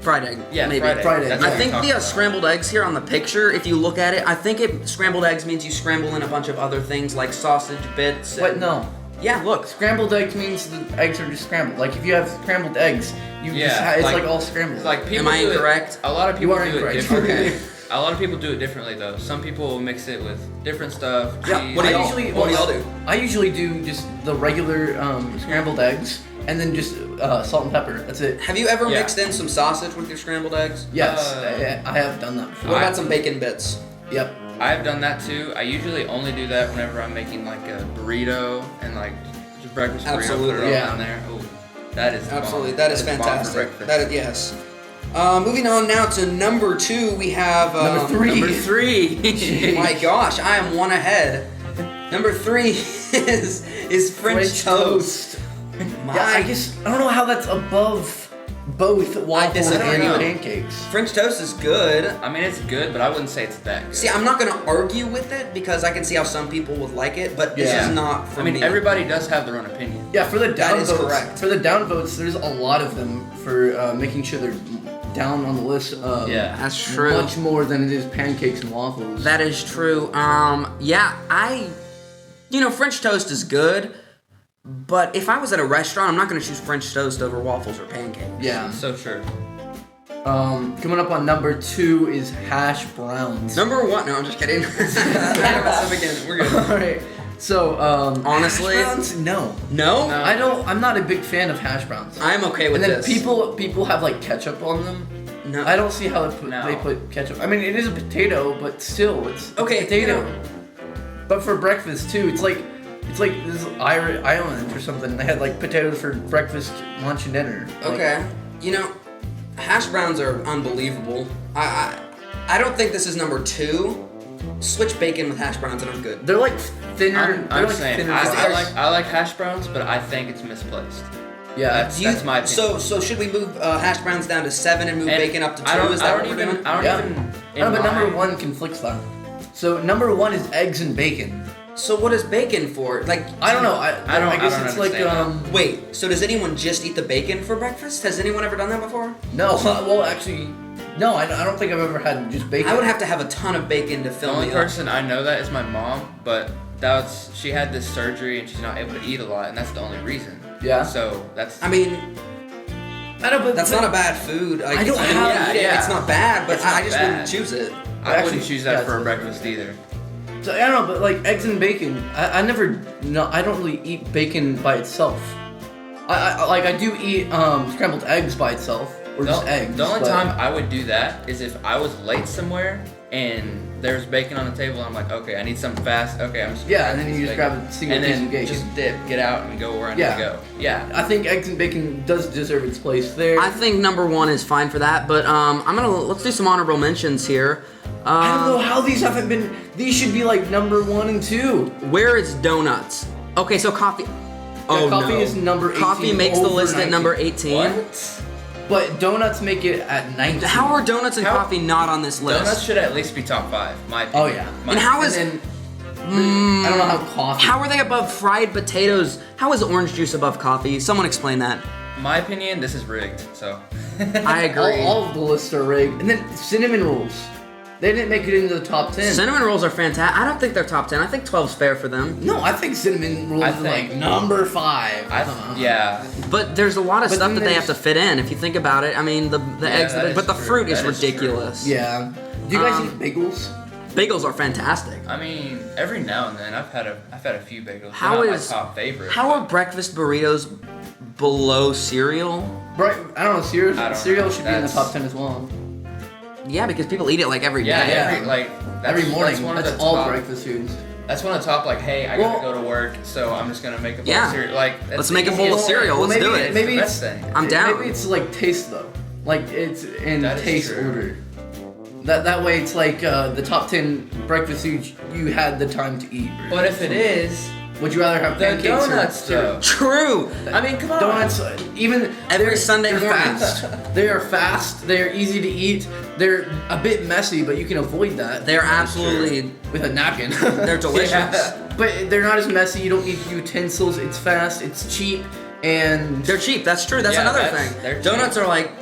Fried egg. Yeah, maybe. fried egg. Fried egg. That's I what think I'm the talking about. scrambled eggs here on the picture, if you look at it, I think scrambled eggs means you scramble in a bunch of other things like sausage bits. But and- no. Yeah, look. Scrambled eggs means the eggs are just scrambled. Like if you have scrambled eggs, you Yeah, just it's like- like all scrambled. Like people Am I do it- incorrect? A lot of people You are do incorrect. it differently. Okay. A lot of people do it differently though. Some people will mix it with different stuff. Yeah, cheese. What do I y'all- usually what do y'all do? I usually do just the regular scrambled eggs and then just salt and pepper. That's it. Have you ever Yeah. mixed in some sausage with your scrambled eggs? Yes, I have done that before. What about some bacon bits? Yep. I've done that too. I usually only do that whenever I'm making like a burrito and like just breakfast burrito. Absolutely. Put it all Yeah. down there. Oh, that is Absolutely, bomb. that is bomb for fantastic. breakfast. That is yes. Moving on now to number 2, we have Number 3. Number 3. My gosh, I am one ahead. Number 3 is French toast. My Yeah, I guess I don't know how that's above both waffles disagree. and I don't know. pancakes. French toast is good. I mean, it's good, but I wouldn't say it's that good. See, I'm not gonna argue with it because I can see how some people would like it, but this Yeah. is not for I mean, me. everybody does have their own opinion. Yeah, for the That downvotes. is correct. For the downvotes, there's a lot of them for making sure they're down on the list. Yeah. That's true. Much more than it is pancakes and waffles. That is true. Yeah, French toast is good, but if I was at a restaurant, I'm not gonna choose French toast over waffles or pancakes. Yeah. So sure. Coming up on number 2 is hash browns. Number 1. No, I'm just kidding. We're good. All right. So, Honestly- hash browns? No. No, No. I'm not a big fan of hash browns. I'm okay with And then this. people have like ketchup on them. No. I don't see how No. they put ketchup. I mean, it is a potato, but still, it's Okay, a potato. you know- But for breakfast too, it's like this island or something. They had like potatoes for breakfast, lunch, and dinner. Like, Okay. Hash browns are unbelievable. I don't think this is number 2. Switch bacon with hash browns and I'm good. they're like thinner. I'm like saying thinner I fries. like hash browns, but I think it's misplaced. Yeah. That's my opinion. So should we move hash browns down to 7 and move And bacon up to 2? I don't, Is that I what don't we're even. doing? I don't Yeah. even. No, but number in my- 1 conflicts that. So number 1 is eggs and bacon. So what is bacon for? Like I don't know. I guess don't it's like understand Wait, so does anyone just eat the bacon for breakfast? Has anyone ever done that before? no. Well, actually, no. I don't think I've ever had just bacon. I would have to have a ton of bacon to The fill only me up. person I know that is my mom, but she had this surgery and she's not able to eat a lot, and that's the only reason. Yeah. So that's. I mean, I don't. But that's not a bad food. Like, I don't have- It's not bad, but It's not I just bad. wouldn't choose it. I wouldn't choose that yeah, for it's- breakfast either. So, I don't know, but like eggs and bacon, I never. No, I don't really eat bacon by itself. I do eat scrambled eggs by itself or just eggs. The only but- time I would do that is if I was late somewhere and there's bacon on the table. I'm like, okay, I need something fast. Okay, I'm just gonna Yeah, and then you just bacon. grab a single and piece then of bacon. just dip, get out, and go where I need Yeah. to go. Yeah. I think eggs and bacon does deserve its place there. I think number 1 is fine for that, but let's do some honorable mentions here. I don't know how these haven't been. These should be like number 1 and 2. Where is donuts? Okay, so coffee. Oh coffee no. is number 18. Coffee makes the over list at 19. number 18. What? But donuts make it at 19. How are donuts and How- coffee not on this list? Donuts should at least be top 5. My Oh opinion. yeah. My And how is And then, I don't know how coffee. how are they above fried potatoes? How is orange juice above coffee? Someone explain that. my opinion, this is rigged. So. I agree. all of the lists are rigged. And then cinnamon rolls. They didn't make it into the top 10. Cinnamon rolls are fantastic. I don't think they're top 10. I think 12's fair for them. No, I think cinnamon rolls I are think- like number 5. Yeah. But there's a lot of But stuff then that they have there's- to fit in. If you think about it, I mean the eggs, that is but the true. fruit is That is true. ridiculous. Yeah. Do you guys Um, eat bagels? Bagels are fantastic. I mean, every now and then I've had a few bagels. How They're not is- my top favorite? How are breakfast burritos below cereal? Right. I don't know. Cereal, I don't cereal know. should be in the That's- top 10 as well. Yeah, because people eat it like every day. Yeah, Yeah. that's, Every morning. That's one of That's the all top, breakfast foods. That's one of the top. Like, hey, I gotta go to work, so I'm just gonna make a bowl Yeah. of cereal. Like, that's Let's make a the bowl of easiest- cereal. Well, Let's maybe- do it. maybe the it's- best thing. I'm down. Maybe it's like taste though. Like it's in That is taste true. order. That way it's like the top 10 breakfast foods you had the time to eat. But if it is, Would you rather have the pancakes donuts or though. True. I mean, come on. donuts? Even Every they're- Sunday they're morning. fast. They are fast. They are easy to eat. They're a bit messy, but you can avoid that. They're absolutely. with a napkin. They're delicious. Yeah. But they're not as messy. You don't need utensils. It's fast. It's cheap, and They're cheap. That's true. That's Yeah, another that's- thing. they're Donuts cheap. are like,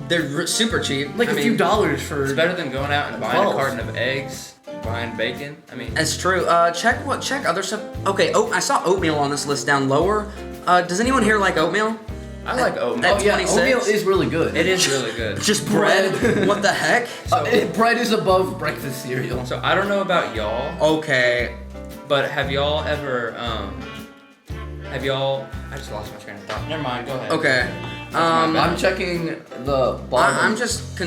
they're super cheap. like I a few mean, dollars for. It's better than going out and buying 12. a carton of eggs, buying bacon. I mean, It's true. Check other stuff. Okay. I saw oatmeal on this list down lower. Does anyone here like oatmeal? I like oatmeal. Oh yeah, 26. oatmeal is really good. It is really good. Just bread. What the heck? Bread is above breakfast cereal. So I don't know about y'all, Okay. but have y'all ever I just lost my train of thought. Never mind. Go ahead. Okay. my bad. I'm checking the bottom. I'm just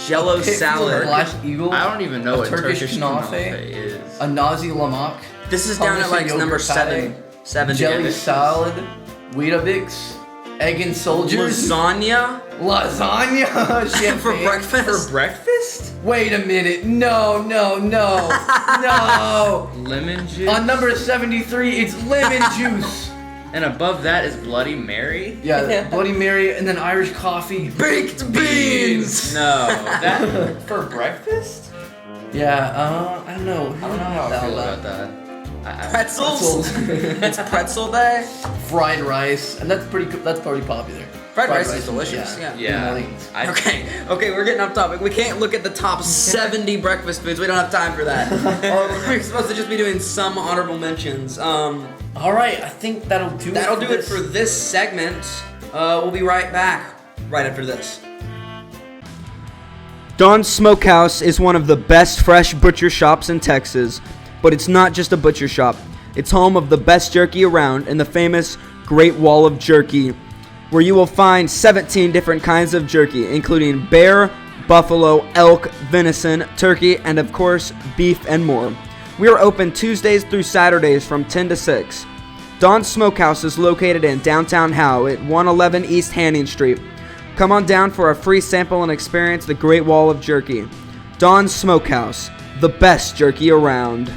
Jello Pit salad. Black Eagle. I don't even know A what Turkish Turkish knafe? knafe is. A nazi lamak. This is down at hummus like and number yogurt pate, 7. Jelly this is- salad. Weetabix. Egg and soldiers. Lasagna Lasagna. Champagne. for breakfast. For breakfast? Wait a minute. No. No. Lemon juice. On number 73, it's lemon juice. And above that is Bloody Mary. Yeah, Bloody Mary, and then Irish coffee. Baked beans. No, that for breakfast? Yeah, I don't know. I don't know how I feel about that. Pretzels. It's pretzel day. Fried rice, and that's pretty popular. Fried rice is delicious, yeah. Yeah. I, Okay, we're getting off topic. We can't look at the top 70 breakfast foods. We don't have time for that. We're supposed to just be doing some honorable mentions. All right, I think that'll do That'll it. do it for this segment. We'll be right back right after this. Don's Smokehouse is one of the best fresh butcher shops in Texas, but it's not just a butcher shop. It's home of the best jerky around and the famous Great Wall of Jerky, where you will find 17 different kinds of jerky, including bear, buffalo, elk, venison, turkey, and of course, beef and more. We are open Tuesdays through Saturdays from 10 to 6. Don's Smokehouse is located in downtown Howe at 111 East Hanning Street. Come on down for a free sample and experience the Great Wall of Jerky. Don's Smokehouse, the best jerky around.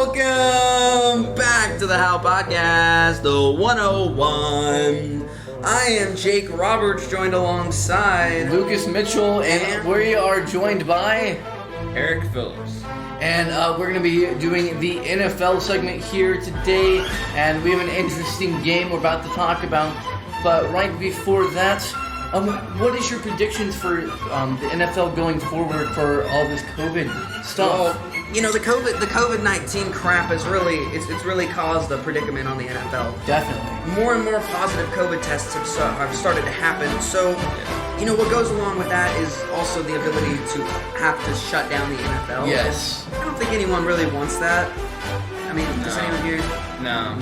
Welcome back to the Howe Podcast, the 101. I am Jake Roberts, joined alongside Lucas Mitchell, and we are joined by, Eric Phillips. and we're going to be doing the NFL segment here today, and we have an interesting game we're about to talk about. But right before that, What is your predictions for the NFL going forward for all this COVID stuff? Well, you know, the COVID-19 crap is really it's really caused a predicament on the NFL. Definitely. More and more positive COVID tests have started to happen. So, you know, what goes along with that is also the ability to have to shut down the NFL. Yes. I don't think anyone really wants that. I mean, does anyone here? No.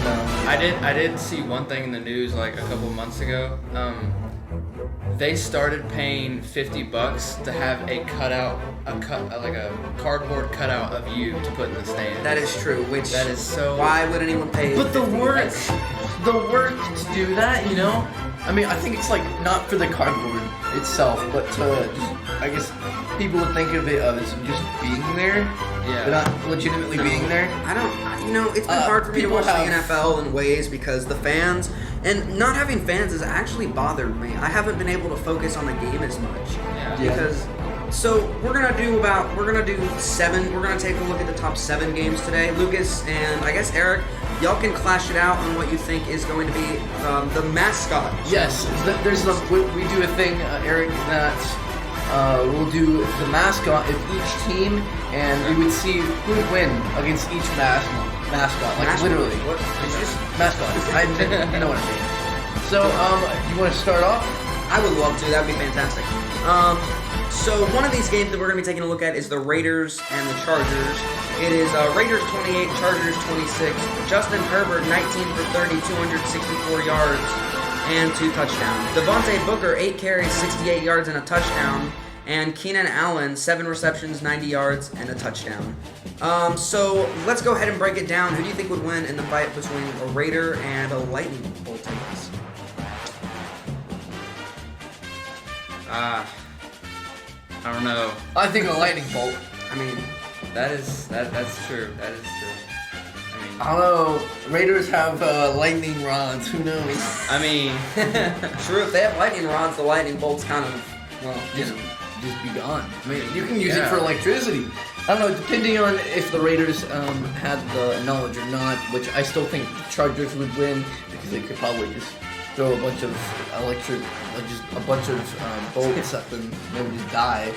I did see one thing in the news like a couple months ago. They started paying $50 to have a like a cardboard cutout of you to put in the stand. That is true. Which That is so. why would anyone pay? But the work That's- to do that, you know? I mean, I think it's like not for the cardboard itself, but to just, I guess people would think of it as just being there, Yeah. but not legitimately being there. I don't, you know, it's been hard for me to people watch have- the NFL in ways because the fans, and not having fans has actually bothered me. I haven't been able to focus on the game as much. Yeah. Because, so we're gonna do 7, we're gonna take a look at the top 7 games today. Lucas and I guess Eric, y'all can clash it out on what you think is going to be the mascot. Yes, there's we do a thing, Eric, that we'll do the mascot of each team, and we would see who would win against each mascot. Like Mascot? literally. What? Did you just- Mascot. You know what I mean. So, you want to start off? I would love to. That would be fantastic. So one of these games that we're going to be taking a look at is the Raiders and the Chargers. It is Raiders 28, Chargers 26. Justin Herbert 19 for 30, 264 yards and 2 touchdowns. Devontae Booker 8 carries, 68 yards and a touchdown. And Keenan Allen 7 receptions, 90 yards and a touchdown. So let's go ahead and break it down. Who do you think would win in the fight between a Raider and a Lightning Bolt? I don't know. I think a lightning bolt. I mean, That's true. That is true. I don't know. Raiders have lightning rods. Who knows? I mean, true. If they have lightning rods, the lightning bolts kind of, well, Just be gone. I mean, you can use it Yeah. for electricity. I don't know, depending on if the Raiders had the knowledge or not, which I still think the Chargers would win because they could probably just throw a bunch of bolts at them. They would just die.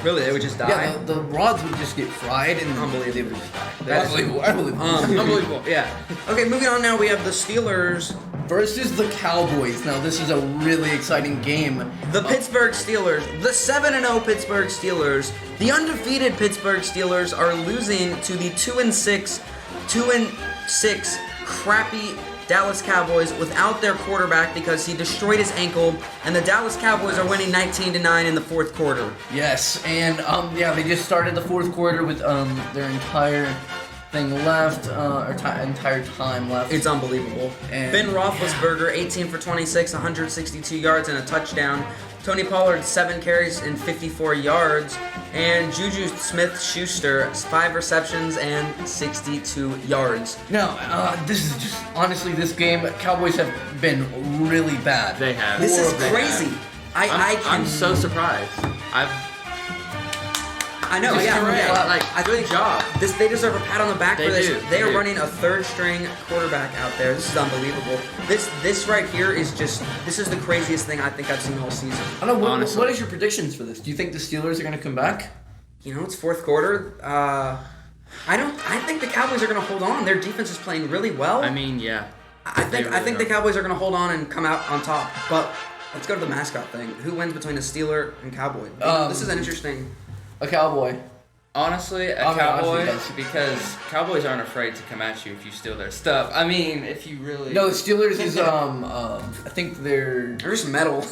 really, they would just die. Yeah, the rods would just get fried and Unbelievable. they would just die. That is- Unbelievable. unbelievable. Yeah. Okay, moving on now, we have the Steelers, Versus the Cowboys. Now, this is a really exciting game. the Pittsburgh Steelers, the 7-0 Pittsburgh Steelers. The undefeated Pittsburgh Steelers are losing to the 2-6 crappy Dallas Cowboys without their quarterback because he destroyed his ankle, and the Dallas Cowboys are winning 19-9 in the fourth quarter. Yes, and they just started the fourth quarter with their entire thing left, entire time left. It's unbelievable. And- Ben Roethlisberger, 18 for 26, 162 yards and a touchdown. Tony Pollard, 7 carries and 54 yards. And Juju Smith-Schuster, 5 receptions and 62 yards. Now, this is just honestly, this game, Cowboys have been really bad. They have. This is Horrible. crazy. I'm so surprised. I know, Just yeah. correct. yeah. Like, I good job. They deserve a pat on the back They for this. do, They they are do. running a third-string quarterback out there. This is unbelievable. This right here is this is the craziest thing I think I've seen all season. I don't know, Honestly. what is your predictions for this? Do you think the Steelers are going to come back? You know, it's fourth quarter. I think the Cowboys are going to hold on. Their defense is playing really well. I mean, yeah. I think they really the are. Cowboys are going to hold on and come out on top. But let's go to the mascot thing. Who wins between a Steeler and Cowboy? This is an interesting. A Cowboy. Honestly, a I mean, cowboy, honestly, because cowboys aren't afraid to come at you if you steal their stuff. I mean, if you really... No, the Steelers is, I think they're... They're just metal.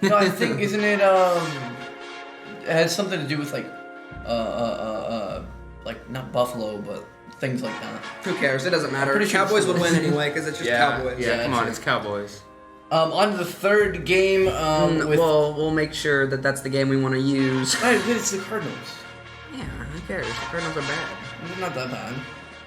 No, I think, isn't it, it has something to do with, like, not Buffalo, but things like that. Who cares? It doesn't matter. Pretty sure Cowboys it's- would win anyway because it's just Cowboys. Yeah, Yeah, come on, true. it's Cowboys. On to the third game, with... Well, we'll make sure that that's the game we want to use. Right, but it's the Cardinals. Yeah, who cares? The Cardinals are bad. They're not that bad.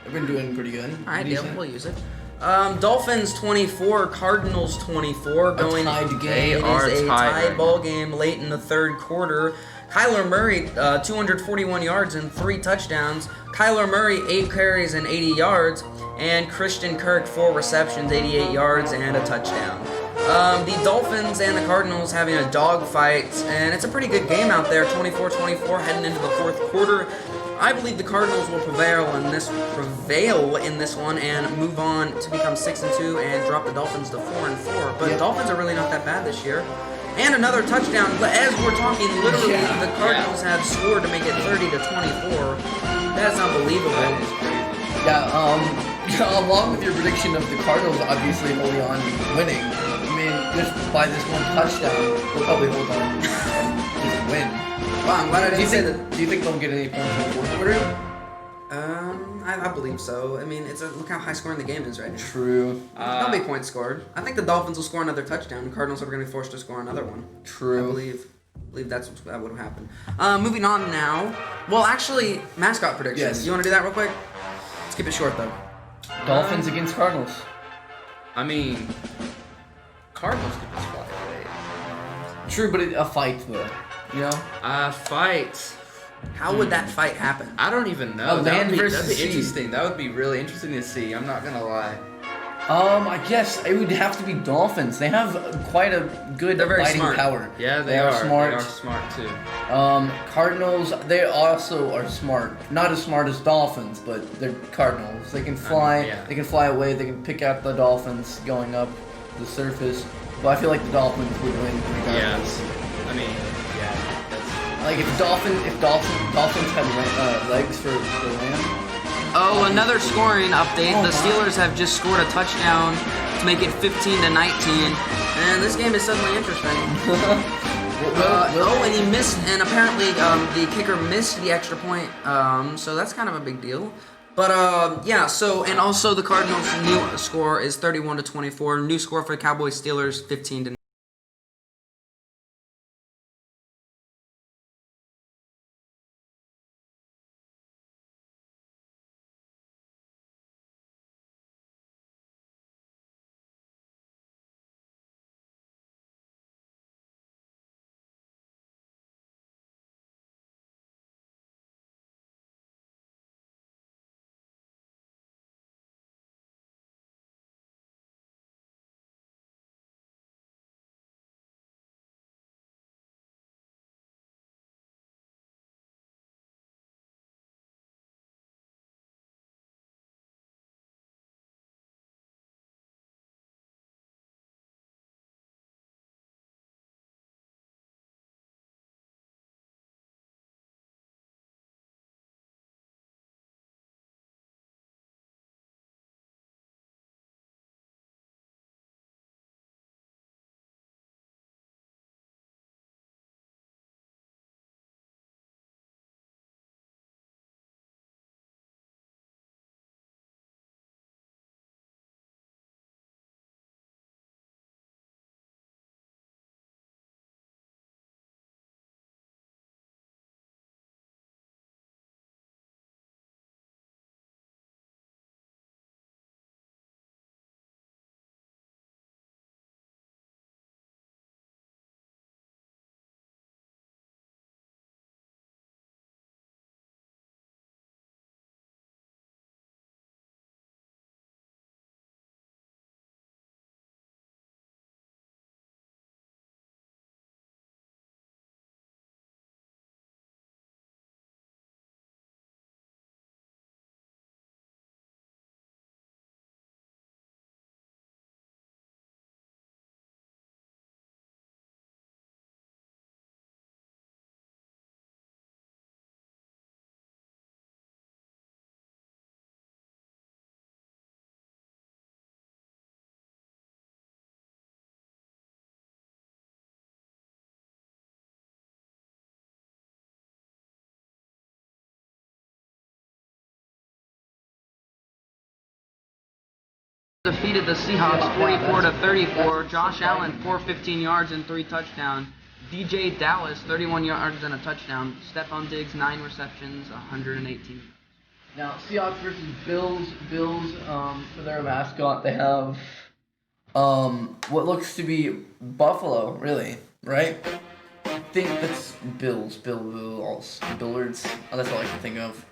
They've been doing pretty good. All right, Decent. yeah, we'll use it. Dolphins 24, Cardinals 24. Going. tied game. They It are is a tied tied right ball game late in the third quarter. Kyler Murray, 241 yards and 3 touchdowns. Kyler Murray, 8 carries and 80 yards. And Christian Kirk, 4 receptions, 88 yards and a touchdown. The Dolphins and the Cardinals having a dogfight, and it's a pretty good game out there. 24-24 heading into the fourth quarter. I believe the Cardinals will prevail in this one and move on to become 6-2 and drop the Dolphins to 4-4. But Dolphins are really not that bad this year. And another touchdown. As we're talking, literally the Cardinals have scored to make it 30-24. That's unbelievable. That is crazy. Yeah. Along with your prediction of the Cardinals obviously holding on winning, I mean, just by this one touchdown, they'll probably hold on and just win. Wow, I'm glad I didn't say that. Do you think they'll get any points in the fourth quarter? I believe so. I mean, look how high scoring the game is right now. True. There'll be points scored. I think the Dolphins will score another touchdown. The Cardinals are going to be forced to score another one. True. I believe that would happen. Moving on now. Well, actually, mascot predictions. Yes. You want to do that real quick? Let's keep it short though. Dolphins against Cardinals. I mean, Cardinals could just fly away. True, but a fight though. You know? Fight. How would that fight happen? I don't even know. A land versus that'd be sea. interesting. That would be really interesting to see. I'm not gonna lie. I guess it would have to be Dolphins. They have quite a good They're very fighting smart. power. Yeah, they are are. smart. They are smart too. Cardinals, they also are smart. Not as smart as Dolphins, but they're Cardinals. They can fly. yeah. They can fly away. They can pick out the Dolphins going up the surface. But I feel like the Dolphins would win regardless. I mean, yeah. That's, Like if Dolphins had legs for land. Oh, another scoring update. The Steelers have just scored a touchdown to make it 15-19, and this game is suddenly interesting. And he missed, and apparently the kicker missed the extra point, so that's kind of a big deal. But yeah, so and also the Cardinals' new score is 31-24. New score for the Cowboys Steelers 15-9. Defeated the Seahawks 44-34. Josh Allen 415 yards and 3 touchdowns. DJ Dallas 31 yards and a touchdown. Stephon Diggs 9 receptions, 118. Now Seahawks versus Bills. Bills, for their mascot, they have what looks to be Buffalo, really, right? I think that's Bills. Billards. That's all I can think of.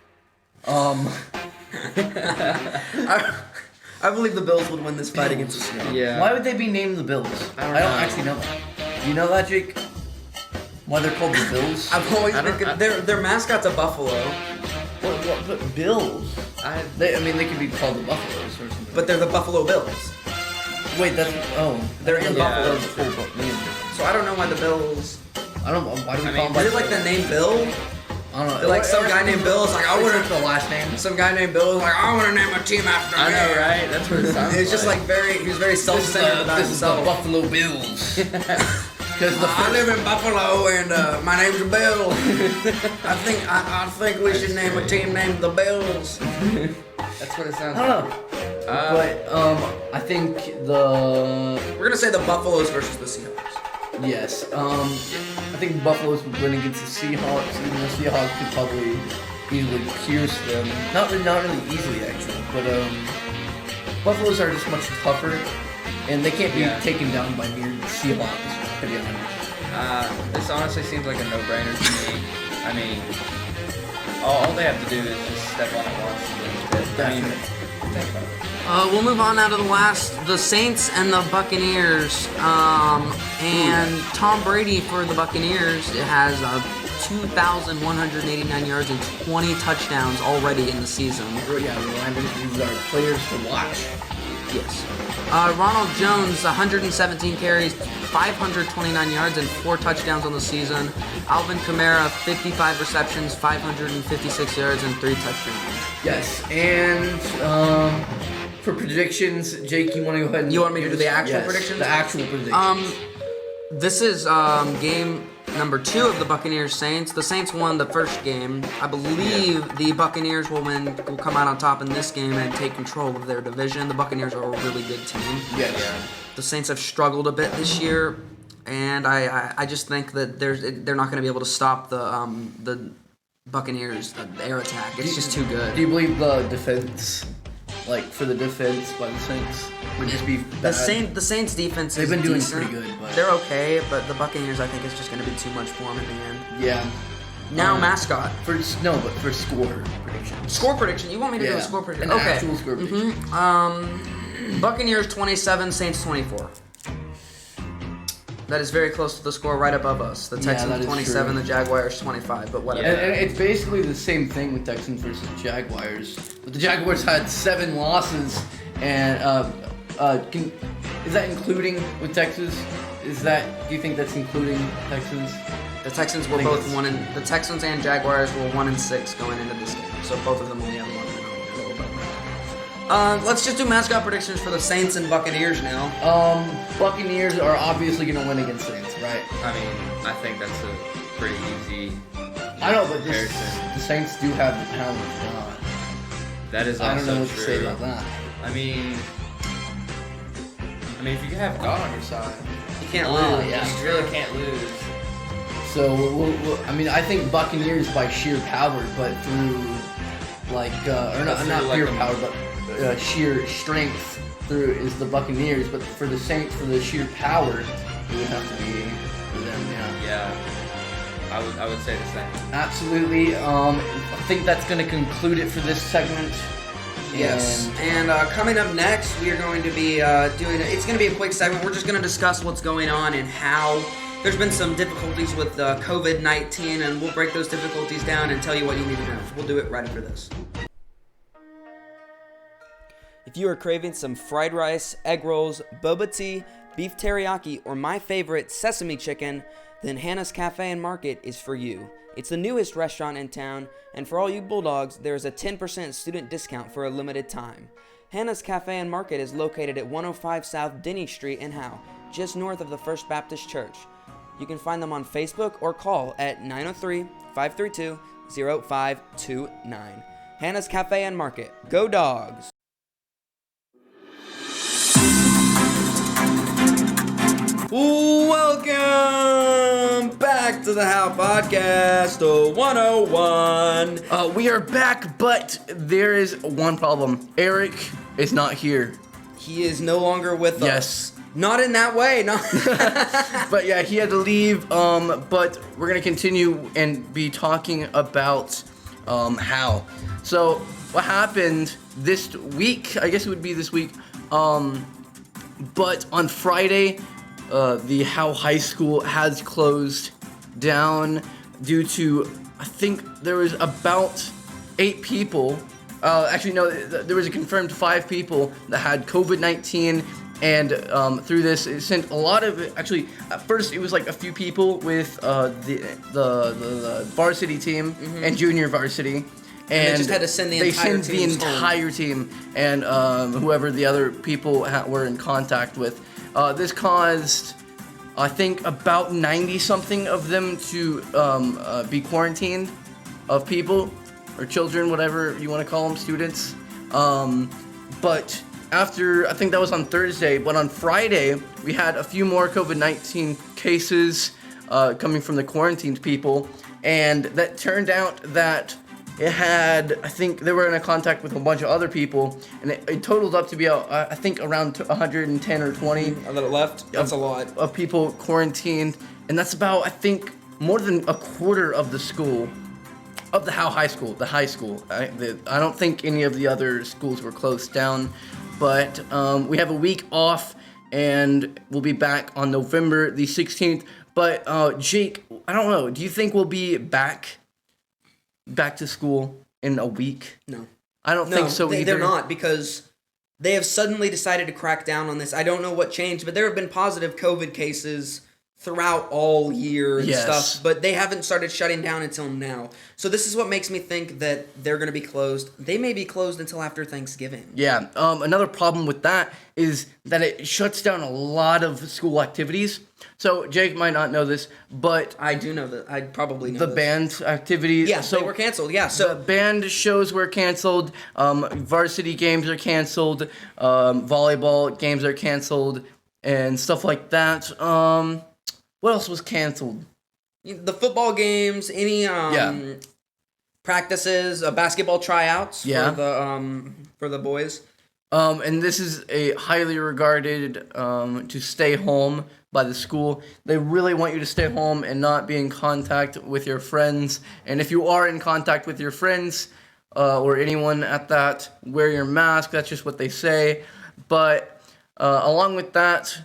I believe the Bills would win this fight against the Seahawks. Yeah. Why would they be named the Bills? I don't don't know. actually know that. Do you know that, Jake? Why they're called the Bills? I've always I don't- been their mascot's a buffalo, What, but Bills? They could be called the Buffaloes or something. but they're the Buffalo Bills. Wait, that's They're in Yeah. Buffalo. That's the full name. So I don't know why the Bills. I don't know. Why do we I call mean, them? Is it like the name Bill? I don't know. They're like some guy named Bill's like, I It's wanna. like the last name. Some guy named Bill was like, I want to name a team after me. I know, right? That's what it sounds It's just like he was very self-centered about This is the himself. Buffalo Bills. Because I live in Buffalo and my name's Bill. I think we should name a team named the Bills. That's what it sounds I don't like. know. But I think the We're gonna say the Buffaloes versus the Seahawks. yes. I think Buffaloes would win against the Seahawks, even the Seahawks could probably easily pierce them. Not really easily actually, but Buffaloes are just much tougher, and they can't be Yeah. taken down by mere Seahawks. To be honest. This honestly seems like a no-brainer to me. I mean, all they have to do is just step on it once and win. But, I mean, think about it. We'll move on now to the Saints and the Buccaneers. And Tom Brady for the Buccaneers has 2,189 yards and 20 touchdowns already in the season. Yeah, these are players to watch. Yes. Ronald Jones, 117 carries, 529 yards, and 4 touchdowns on the season. Alvin Kamara, 55 receptions, 556 yards, and 3 touchdowns. Yes, and for predictions, Jake, you want to go ahead and... You want me to do the actual Yes, predictions? The actual predictions. This is game number 2 of the Buccaneers Saints. The Saints won the first game. I believe the Buccaneers will come out on top in this game and take control of their division. The Buccaneers are a really good team. Yes. The Saints have struggled a bit this year, and I just think that they're not going to be able to stop the Buccaneers, the air attack. It's just too good. Do you believe the defense, like for the defense by the Saints, would just be bad? The Saints defense They've is been doing decent. pretty good, but They're okay, but the Buccaneers, I think, is just going to be too much for them in the end. yeah. Now, mascot. But for score predictions. Score prediction. You want me to do a Yeah, score prediction? an Okay. actual score prediction. Buccaneers 27, Saints 24. That is very close to the score right above us. The Yeah, Texans that is 27, true. the Jaguars 25, but whatever. And it's basically the same thing with Texans versus Jaguars. But the Jaguars had 7 losses, and is that including with Texas? Do you think that's including Texans? The Texans were I think both it's- the Texans and Jaguars were 1-6 going into this game, so both of them only have 1 win. Let's just do mascot predictions for the Saints and Buccaneers now. Buccaneers are obviously going to win against Saints, right? I mean, I think that's a pretty easy I know, but comparison. the Saints do have the talent of God. That is I don't also know what true. to say about that. I mean, if you have God on your side, You can't Oh, lose. yeah. you really can't lose. So, I think Buccaneers by sheer power, but through, like, or not Through, like, pure the- power, but sheer strength through is the Buccaneers. But for the Saints, for the sheer power, it would have to be for them, yeah. Yeah, I would say the same. Absolutely. I think that's going to conclude it for this segment. Yes. And coming up next, we are going to be it's going to be a quick segment. We're just going to discuss what's going on and how there's been some difficulties with COVID-19, and we'll break those difficulties down and tell you what you need to know. So we'll do it right after this. If you are craving some fried rice, egg rolls, boba tea, beef teriyaki, or my favorite, sesame chicken, then Hannah's Cafe and Market is for you. It's the newest restaurant in town, and for all you Bulldogs, there is a 10% student discount for a limited time. Hannah's Cafe and Market is located at 105 South Denny Street in Howe, just north of the First Baptist Church. You can find them on Facebook or call at 903-532-0529. Hannah's Cafe and Market. Go Dogs! Welcome back to the HowePodcast101. We are back, but there is one problem. Eric is not here. He is no longer with us. Yes. Not in that way. No. But yeah, he had to leave. But we're gonna continue and be talking about Howe. So what happened this week, I guess it would be this week, but on Friday, the Howe High School has closed down due to, I think there was about 8 people. Actually, no, there was a confirmed 5 people that had COVID-19, and through this, it sent a lot of. Actually, at first it was like a few people with the varsity team and junior varsity. And they just had to send the entire team and whoever the other people were in contact with. This caused, I think, about 90-something of them to be quarantined, of people or children, whatever you want to call them, students. But after, I think that was on Thursday, but on Friday, we had a few more COVID-19 cases coming from the quarantined people, and that turned out that it had, I think they were in contact with a bunch of other people, and it totaled up to be, I think, around 110 or 20. A little left. That's a lot. Of people quarantined, and that's about, I think, more than a quarter of the school, of the Howe High School, the high school. I don't think any of the other schools were closed down, but we have a week off, and we'll be back on November the 16th. But Jake, I don't know, do you think we'll be back to school in a week? No. I don't think so either. They're not, because they have suddenly decided to crack down on this. I don't know what changed, but there have been positive COVID cases throughout all year and stuff, but they haven't started shutting down until now. So this is what makes me think that they're going to be closed. They may be closed until after Thanksgiving. Yeah. Another problem with that is that it shuts down a lot of school activities. So Jake might not know this, but I do know that. I probably know the this. band activities. Yeah, so they were canceled. Yeah, so the band shows were canceled. Varsity games are canceled. Volleyball games are canceled, and stuff like that. What else was canceled? the football games, any practices, basketball tryouts for the boys. And this is a highly regarded to stay home by the school. They really want you to stay home and not be in contact with your friends. And if you are in contact with your friends or anyone at that, wear your mask. That's just what they say. But along with that,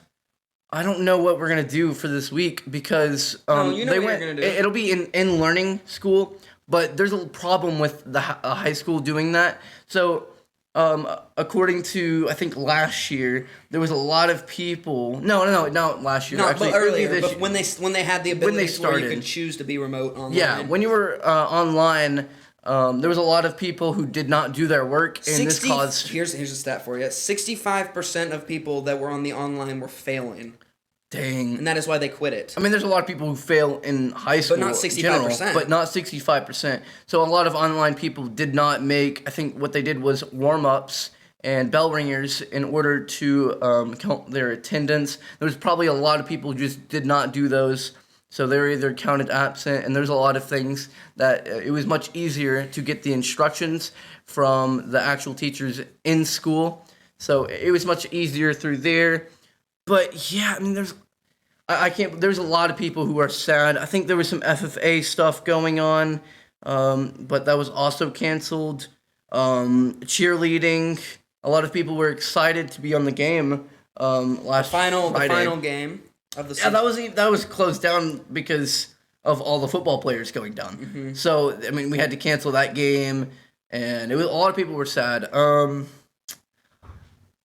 I don't know what we're gonna do for this week because it'll be in learning school. But there's a problem with the high school doing that. So. According to, I think last year, there was a lot of people. No, not last year. No, actually, but earlier. But when they had the ability where you could choose to be remote online. Yeah, when you were online, there was a lot of people who did not do their work, and this caused. Here's a stat for you: 65% of people that were on the online were failing. Dang. And that is why they quit it. I mean, there's a lot of people who fail in high school, but not 65%. But not 65%. So a lot of online people did not make. I think what they did was warm-ups and bell ringers in order to count their attendance. There was probably a lot of people who just did not do those. So they were either counted absent, and there's a lot of things that it was much easier to get the instructions from the actual teachers in school. So it was much easier through there. But yeah, I mean, there's a lot of people who are sad. I think there was some FFA stuff going on, but that was also canceled. Cheerleading, a lot of people were excited to be on the game last Friday. The final game of the season. Yeah, that was closed down because of all the football players going down. Mm-hmm. So I mean, we had to cancel that game, and a lot of people were sad.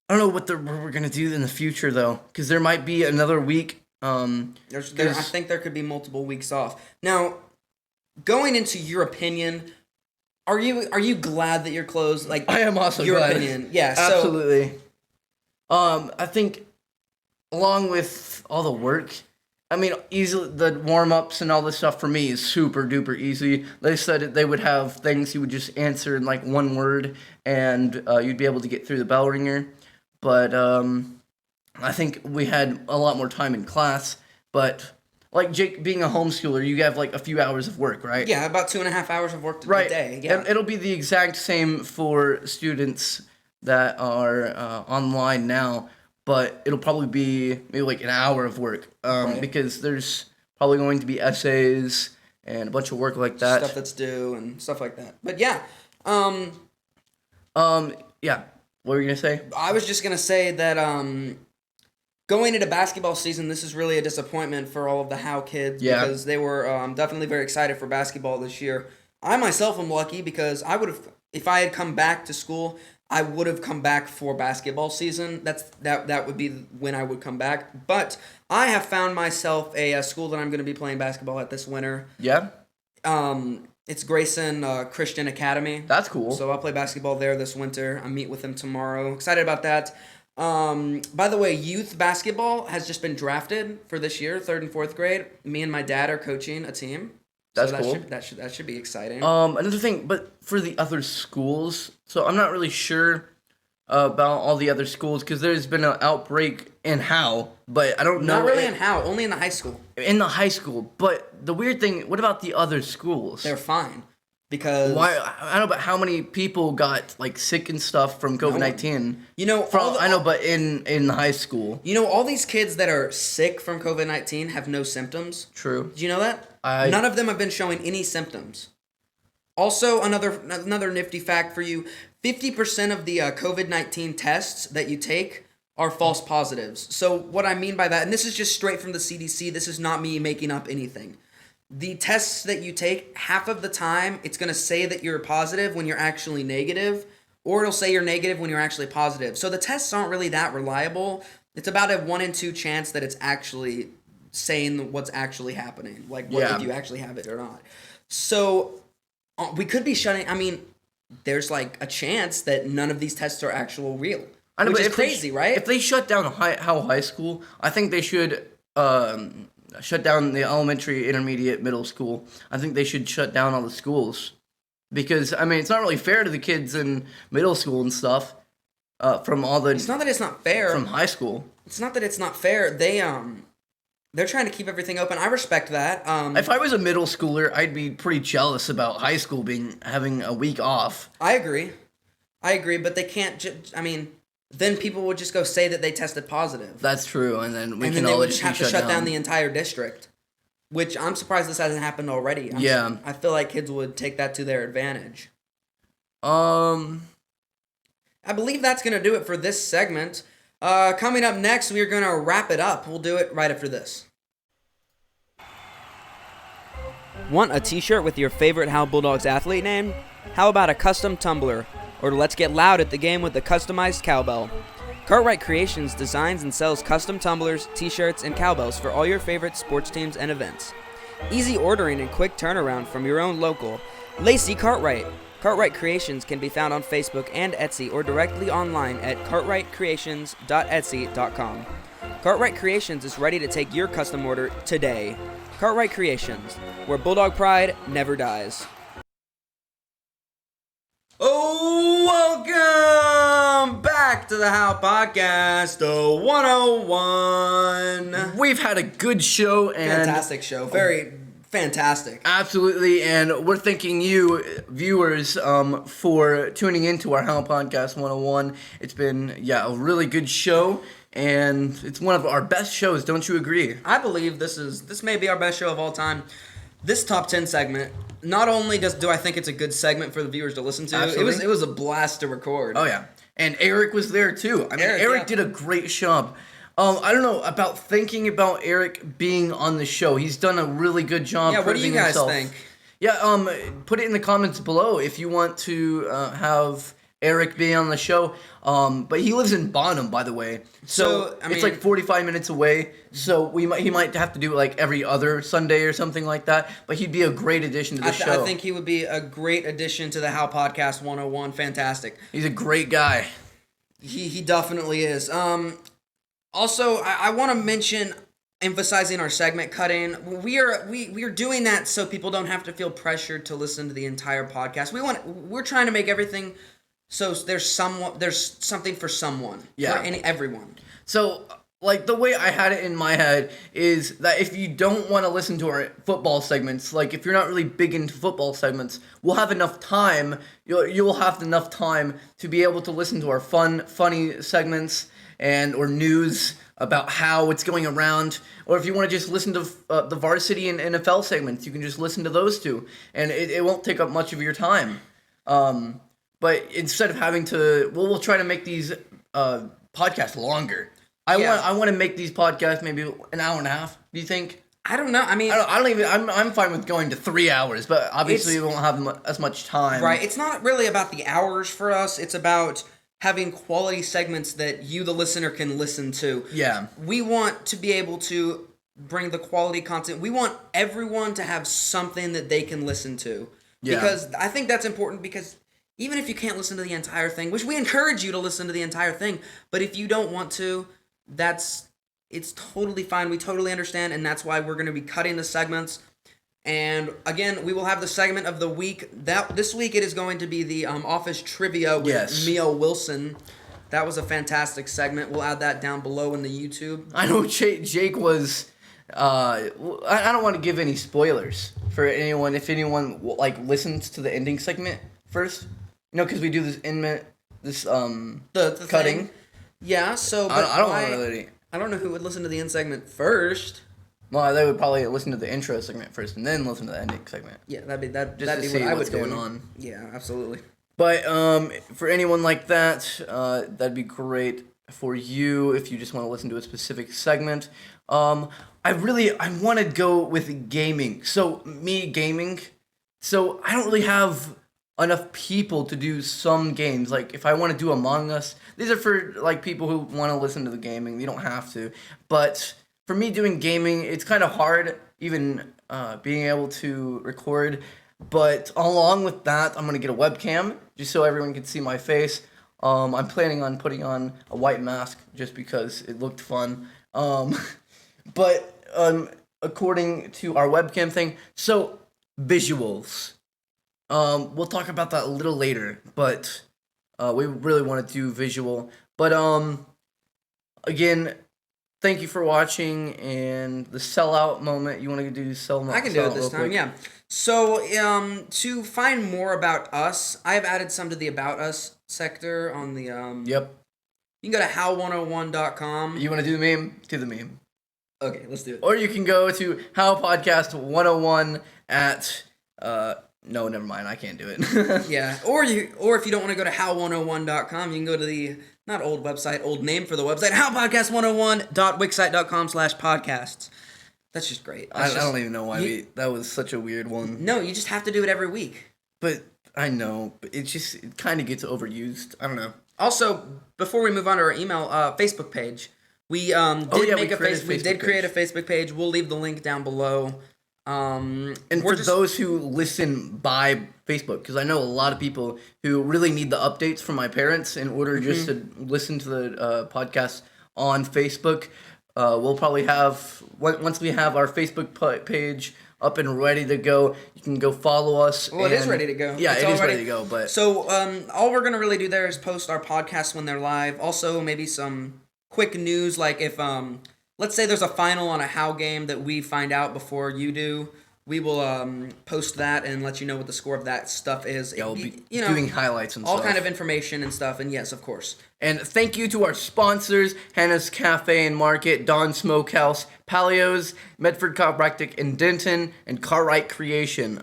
I don't know what we're gonna do in the future though, because there might be another week. I think there could be multiple weeks off. Now, going into your opinion, are you glad that you're closed? Like, I am also your glad. opinion, yeah, absolutely. I think along with all the work, I mean, easily the warm ups and all this stuff for me is super duper easy. They said that they would have things you would just answer in like one word, and you'd be able to get through the bell ringer. But I think we had a lot more time in class. But like Jake, being a homeschooler, you have like a few hours of work, right? Yeah, about 2.5 hours of work a day. Yeah, and it'll be the exact same for students that are online now. But it'll probably be maybe like an hour of work because there's probably going to be essays and a bunch of work like that. Stuff that's due and stuff like that. But yeah, Yeah. What were you gonna say? I was just gonna say that going into basketball season, this is really a disappointment for all of the Howe kids because they were definitely very excited for basketball this year. I myself am lucky because I would have, if I had come back to school, I would have come back for basketball season. That would be when I would come back. But I have found myself a school that I'm going to be playing basketball at this winter. Yeah. It's Grayson Christian Academy. That's cool. So I'll play basketball there this winter. I meet with them tomorrow. Excited about that. By the way, youth basketball has just been drafted for this year, 3rd and 4th grade. Me and my dad are coaching a team. That's so cool. That should be exciting. Another thing, but for the other schools, so I'm not really sure about all the other schools because there's been an outbreak in Howe, but I don't know. Not really in Howe, only in the high school. In the high school, but the weird thing, what about the other schools? They're fine because why? I don't know, but how many people got like sick and stuff from COVID-19? You know, I know, but in high school. You know, all these kids that are sick from COVID-19 have no symptoms. True. Do you know that? None of them have been showing any symptoms. Also, another nifty fact for you, 50% of the COVID-19 tests that you take are false positives. So what I mean by that, and this is just straight from the CDC, this is not me making up anything. The tests that you take, half of the time, it's going to say that you're positive when you're actually negative, or it'll say you're negative when you're actually positive. So the tests aren't really that reliable. It's about a 1 in 2 chance that it's actually saying what's actually happening, like if you actually have it or not. So we could be there's like a chance that none of these tests are actual real, which is crazy, right? If they shut down Howe High School, I think they should shut down the elementary, intermediate, middle school. I think they should shut down all the schools because it's not really fair to the kids in middle school and stuff. From all the it's not that it's not fair from high school. It's not that it's not fair. They're trying to keep everything open. I respect that. If I was a middle schooler, I'd be pretty jealous about high school having a week off. I agree, but they can't. Then people would just go say that they tested positive. That's true, and then they would just have to shut down the entire district. Which I'm surprised this hasn't happened already. I feel like kids would take that to their advantage. I believe that's gonna do it for this segment. Coming up next, we're going to wrap it up. We'll do it right after this. Want a t-shirt with your favorite Howe Bulldogs athlete name? How about a custom tumbler? Or let's get loud at the game with the customized cowbell. Cartwright Creations designs and sells custom tumblers, t-shirts, and cowbells for all your favorite sports teams and events. Easy ordering and quick turnaround from your own local. Lacey Cartwright. Cartwright Creations can be found on Facebook and Etsy or directly online at cartwrightcreations.etsy.com. Cartwright Creations is ready to take your custom order today. Cartwright Creations, where Bulldog pride never dies. Oh, welcome back to the Howe Podcast 101. We've had a good show and fantastic show. Very fantastic. Absolutely, and we're thanking you, viewers, for tuning into our Howe Podcast 101. It's been, a really good show, and it's one of our best shows. Don't you agree? I believe this may be our best show of all time. This top 10 segment, not only do I think it's a good segment for the viewers to listen to, Absolutely. it was a blast to record. Oh, yeah. And Eric was there, too. Eric did a great job. I don't know about thinking about Eric being on the show. He's done a really good job. Yeah, what do you guys think? Yeah, put it in the comments below if you want to have Eric be on the show. But he lives in Bonham, by the way. So it's like 45 minutes away. So he might have to do it like every other Sunday or something like that. But he'd be a great addition to the show. I think he would be a great addition to the Howe Podcast 101. Fantastic. He's a great guy. He definitely is. Also, I want to mention, emphasizing our segment cutting. We are doing that so people don't have to feel pressured to listen to the entire podcast. We're trying to make everything so there's something for someone. Yeah. For everyone. So, like, the way I had it in my head is that if you don't want to listen to our football segments, like, if you're not really big into football segments, we'll have enough time, you'll have enough time to be able to listen to our funny segments or news about how it's going around, or if you want to just listen to the varsity and NFL segments, you can just listen to those two, and it won't take up much of your time. but instead of having to, we'll try to make these podcasts longer. I want to make these podcasts maybe an hour and a half. Do you think? I don't know. I mean, I don't even. I'm fine with going to 3 hours, but obviously we won't have as much time. Right. It's not really about the hours for us. It's about having quality segments that you, the listener, can listen to. Yeah. We want to be able to bring the quality content. We want everyone to have something that they can listen to. Yeah. Because I think that's important, because even if you can't listen to the entire thing, which we encourage you to listen to the entire thing, but if you don't want to, it's totally fine. We totally understand, and that's why we're going to be cutting the segments. And again, we will have the segment of the week. This week it is going to be the office trivia with Mia Wilson. That was a fantastic segment. We'll add that down below in the YouTube. I know Jake was. I don't want to give any spoilers for anyone. If anyone like listens to the ending segment first, because we do this the cutting. Thing. Yeah. So but I don't really. I don't know who would listen to the end segment first. Well, they would probably listen to the intro segment first and then listen to the ending segment. Yeah, that'd be see what I would what's do. going on. Yeah, absolutely. But for anyone like that, that'd be great for you if you just want to listen to a specific segment. I want to go with gaming. So me gaming. So I don't really have enough people to do some games. Like if I want to do Among Us, these are for like people who want to listen to the gaming. You don't have to, but for me doing gaming, it's kind of hard even being able to record. But along with that, I'm going to get a webcam just so everyone can see my face. I'm planning on putting on a white mask just because it looked fun. But according to our webcam thing, so visuals. We'll talk about that a little later, but we really want to do visual. But again, thank you for watching, and the sellout moment. You want to do sellout? I can do it this time, yeah. So, to find more about us, I have added some to the About Us sector on the... Yep. You can go to HowePodcast101.com. You want to do the meme? Do the meme. Okay, let's do it. Or you can go to HowePodcast101 at... No, never mind. I can't do it. Yeah, or if you don't want to go to how101.com, you can go to the not old website, old name for the website, howpodcast101.wixsite.com/podcasts. That's just great. I don't even know why that was such a weird one. No, you just have to do it every week. But I know, but it kind of gets overused. I don't know. Also, before we move on to our email, Facebook page. We did create a Facebook page. We'll leave the link down below. And for those who listen by Facebook, because I know a lot of people who really need the updates from my parents in order just to listen to the podcast on Facebook. We'll probably have, once we have our Facebook page up and ready to go, you can go follow us. Well, it is ready to go. Yeah, it is ready to go. But so all we're going to really do there is post our podcasts when they're live. Also, maybe some quick news, like if... let's say there's a final on a Howe game that we find out before you do. We will post that and let you know what the score of that stuff is. Yeah, we'll be doing highlights and all stuff. All kind of information and stuff. And yes, of course. And thank you to our sponsors, Hannah's Cafe and Market, Dawn Smokehouse, Palios, Medford Chiropractic in Denton, and Cartwright Creation.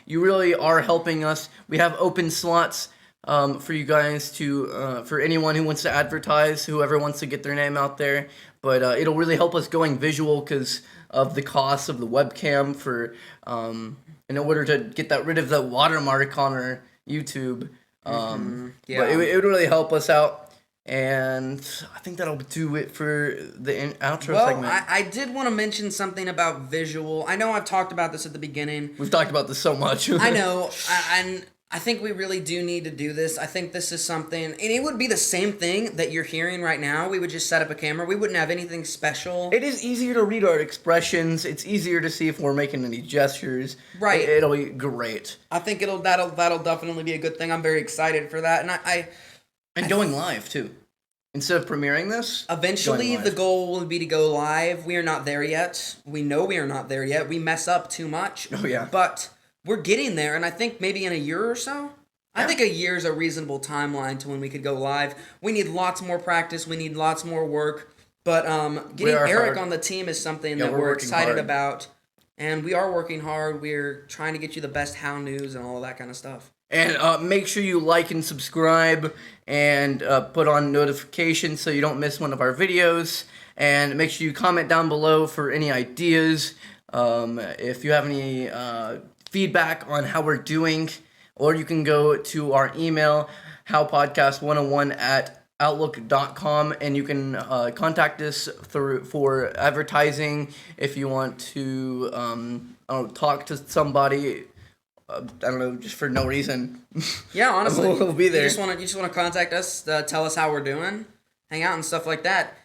You really are helping us. We have open slots for you guys to, for anyone who wants to advertise, whoever wants to get their name out there. But it'll really help us going visual because of the cost of the webcam for, in order to get rid of the watermark on our YouTube. Yeah. But it would really help us out. And I think that'll do it for the outro segment. I did want to mention something about visual. I know I've talked about this at the beginning. We've talked about this so much. I know. And I think we really do need to do this. I think this is something, and it would be the same thing that you're hearing right now. We would just set up a camera. We wouldn't have anything special. It is easier to read our expressions. It's easier to see if we're making any gestures. Right. It'll be great. I think that'll definitely be a good thing. I'm very excited for that, and going live too. Instead of premiering this, eventually the goal will be to go live. We are not there yet. We know we are not there yet. We mess up too much. Oh yeah. But we're getting there, and I think maybe in a year or so. Yeah. I think a year is a reasonable timeline to when we could go live. We need lots more practice. We need lots more work. But getting Eric on the team is something that we're excited about. And we are working hard. We're trying to get you the best Howe news and all of that kind of stuff. And make sure you like and subscribe and put on notifications so you don't miss one of our videos. And make sure you comment down below for any ideas. If you have any feedback on how we're doing, or you can go to our email, HowePodcast101 at outlook.com, and you can contact us for advertising if you want to talk to somebody. I don't know, just for no reason. Yeah, honestly, we'll be there. You just want to contact us, tell us how we're doing, hang out and stuff like that.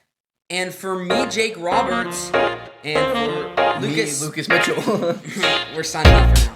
And for me, Jake Roberts, and for Lucas Mitchell. we're signing off for now.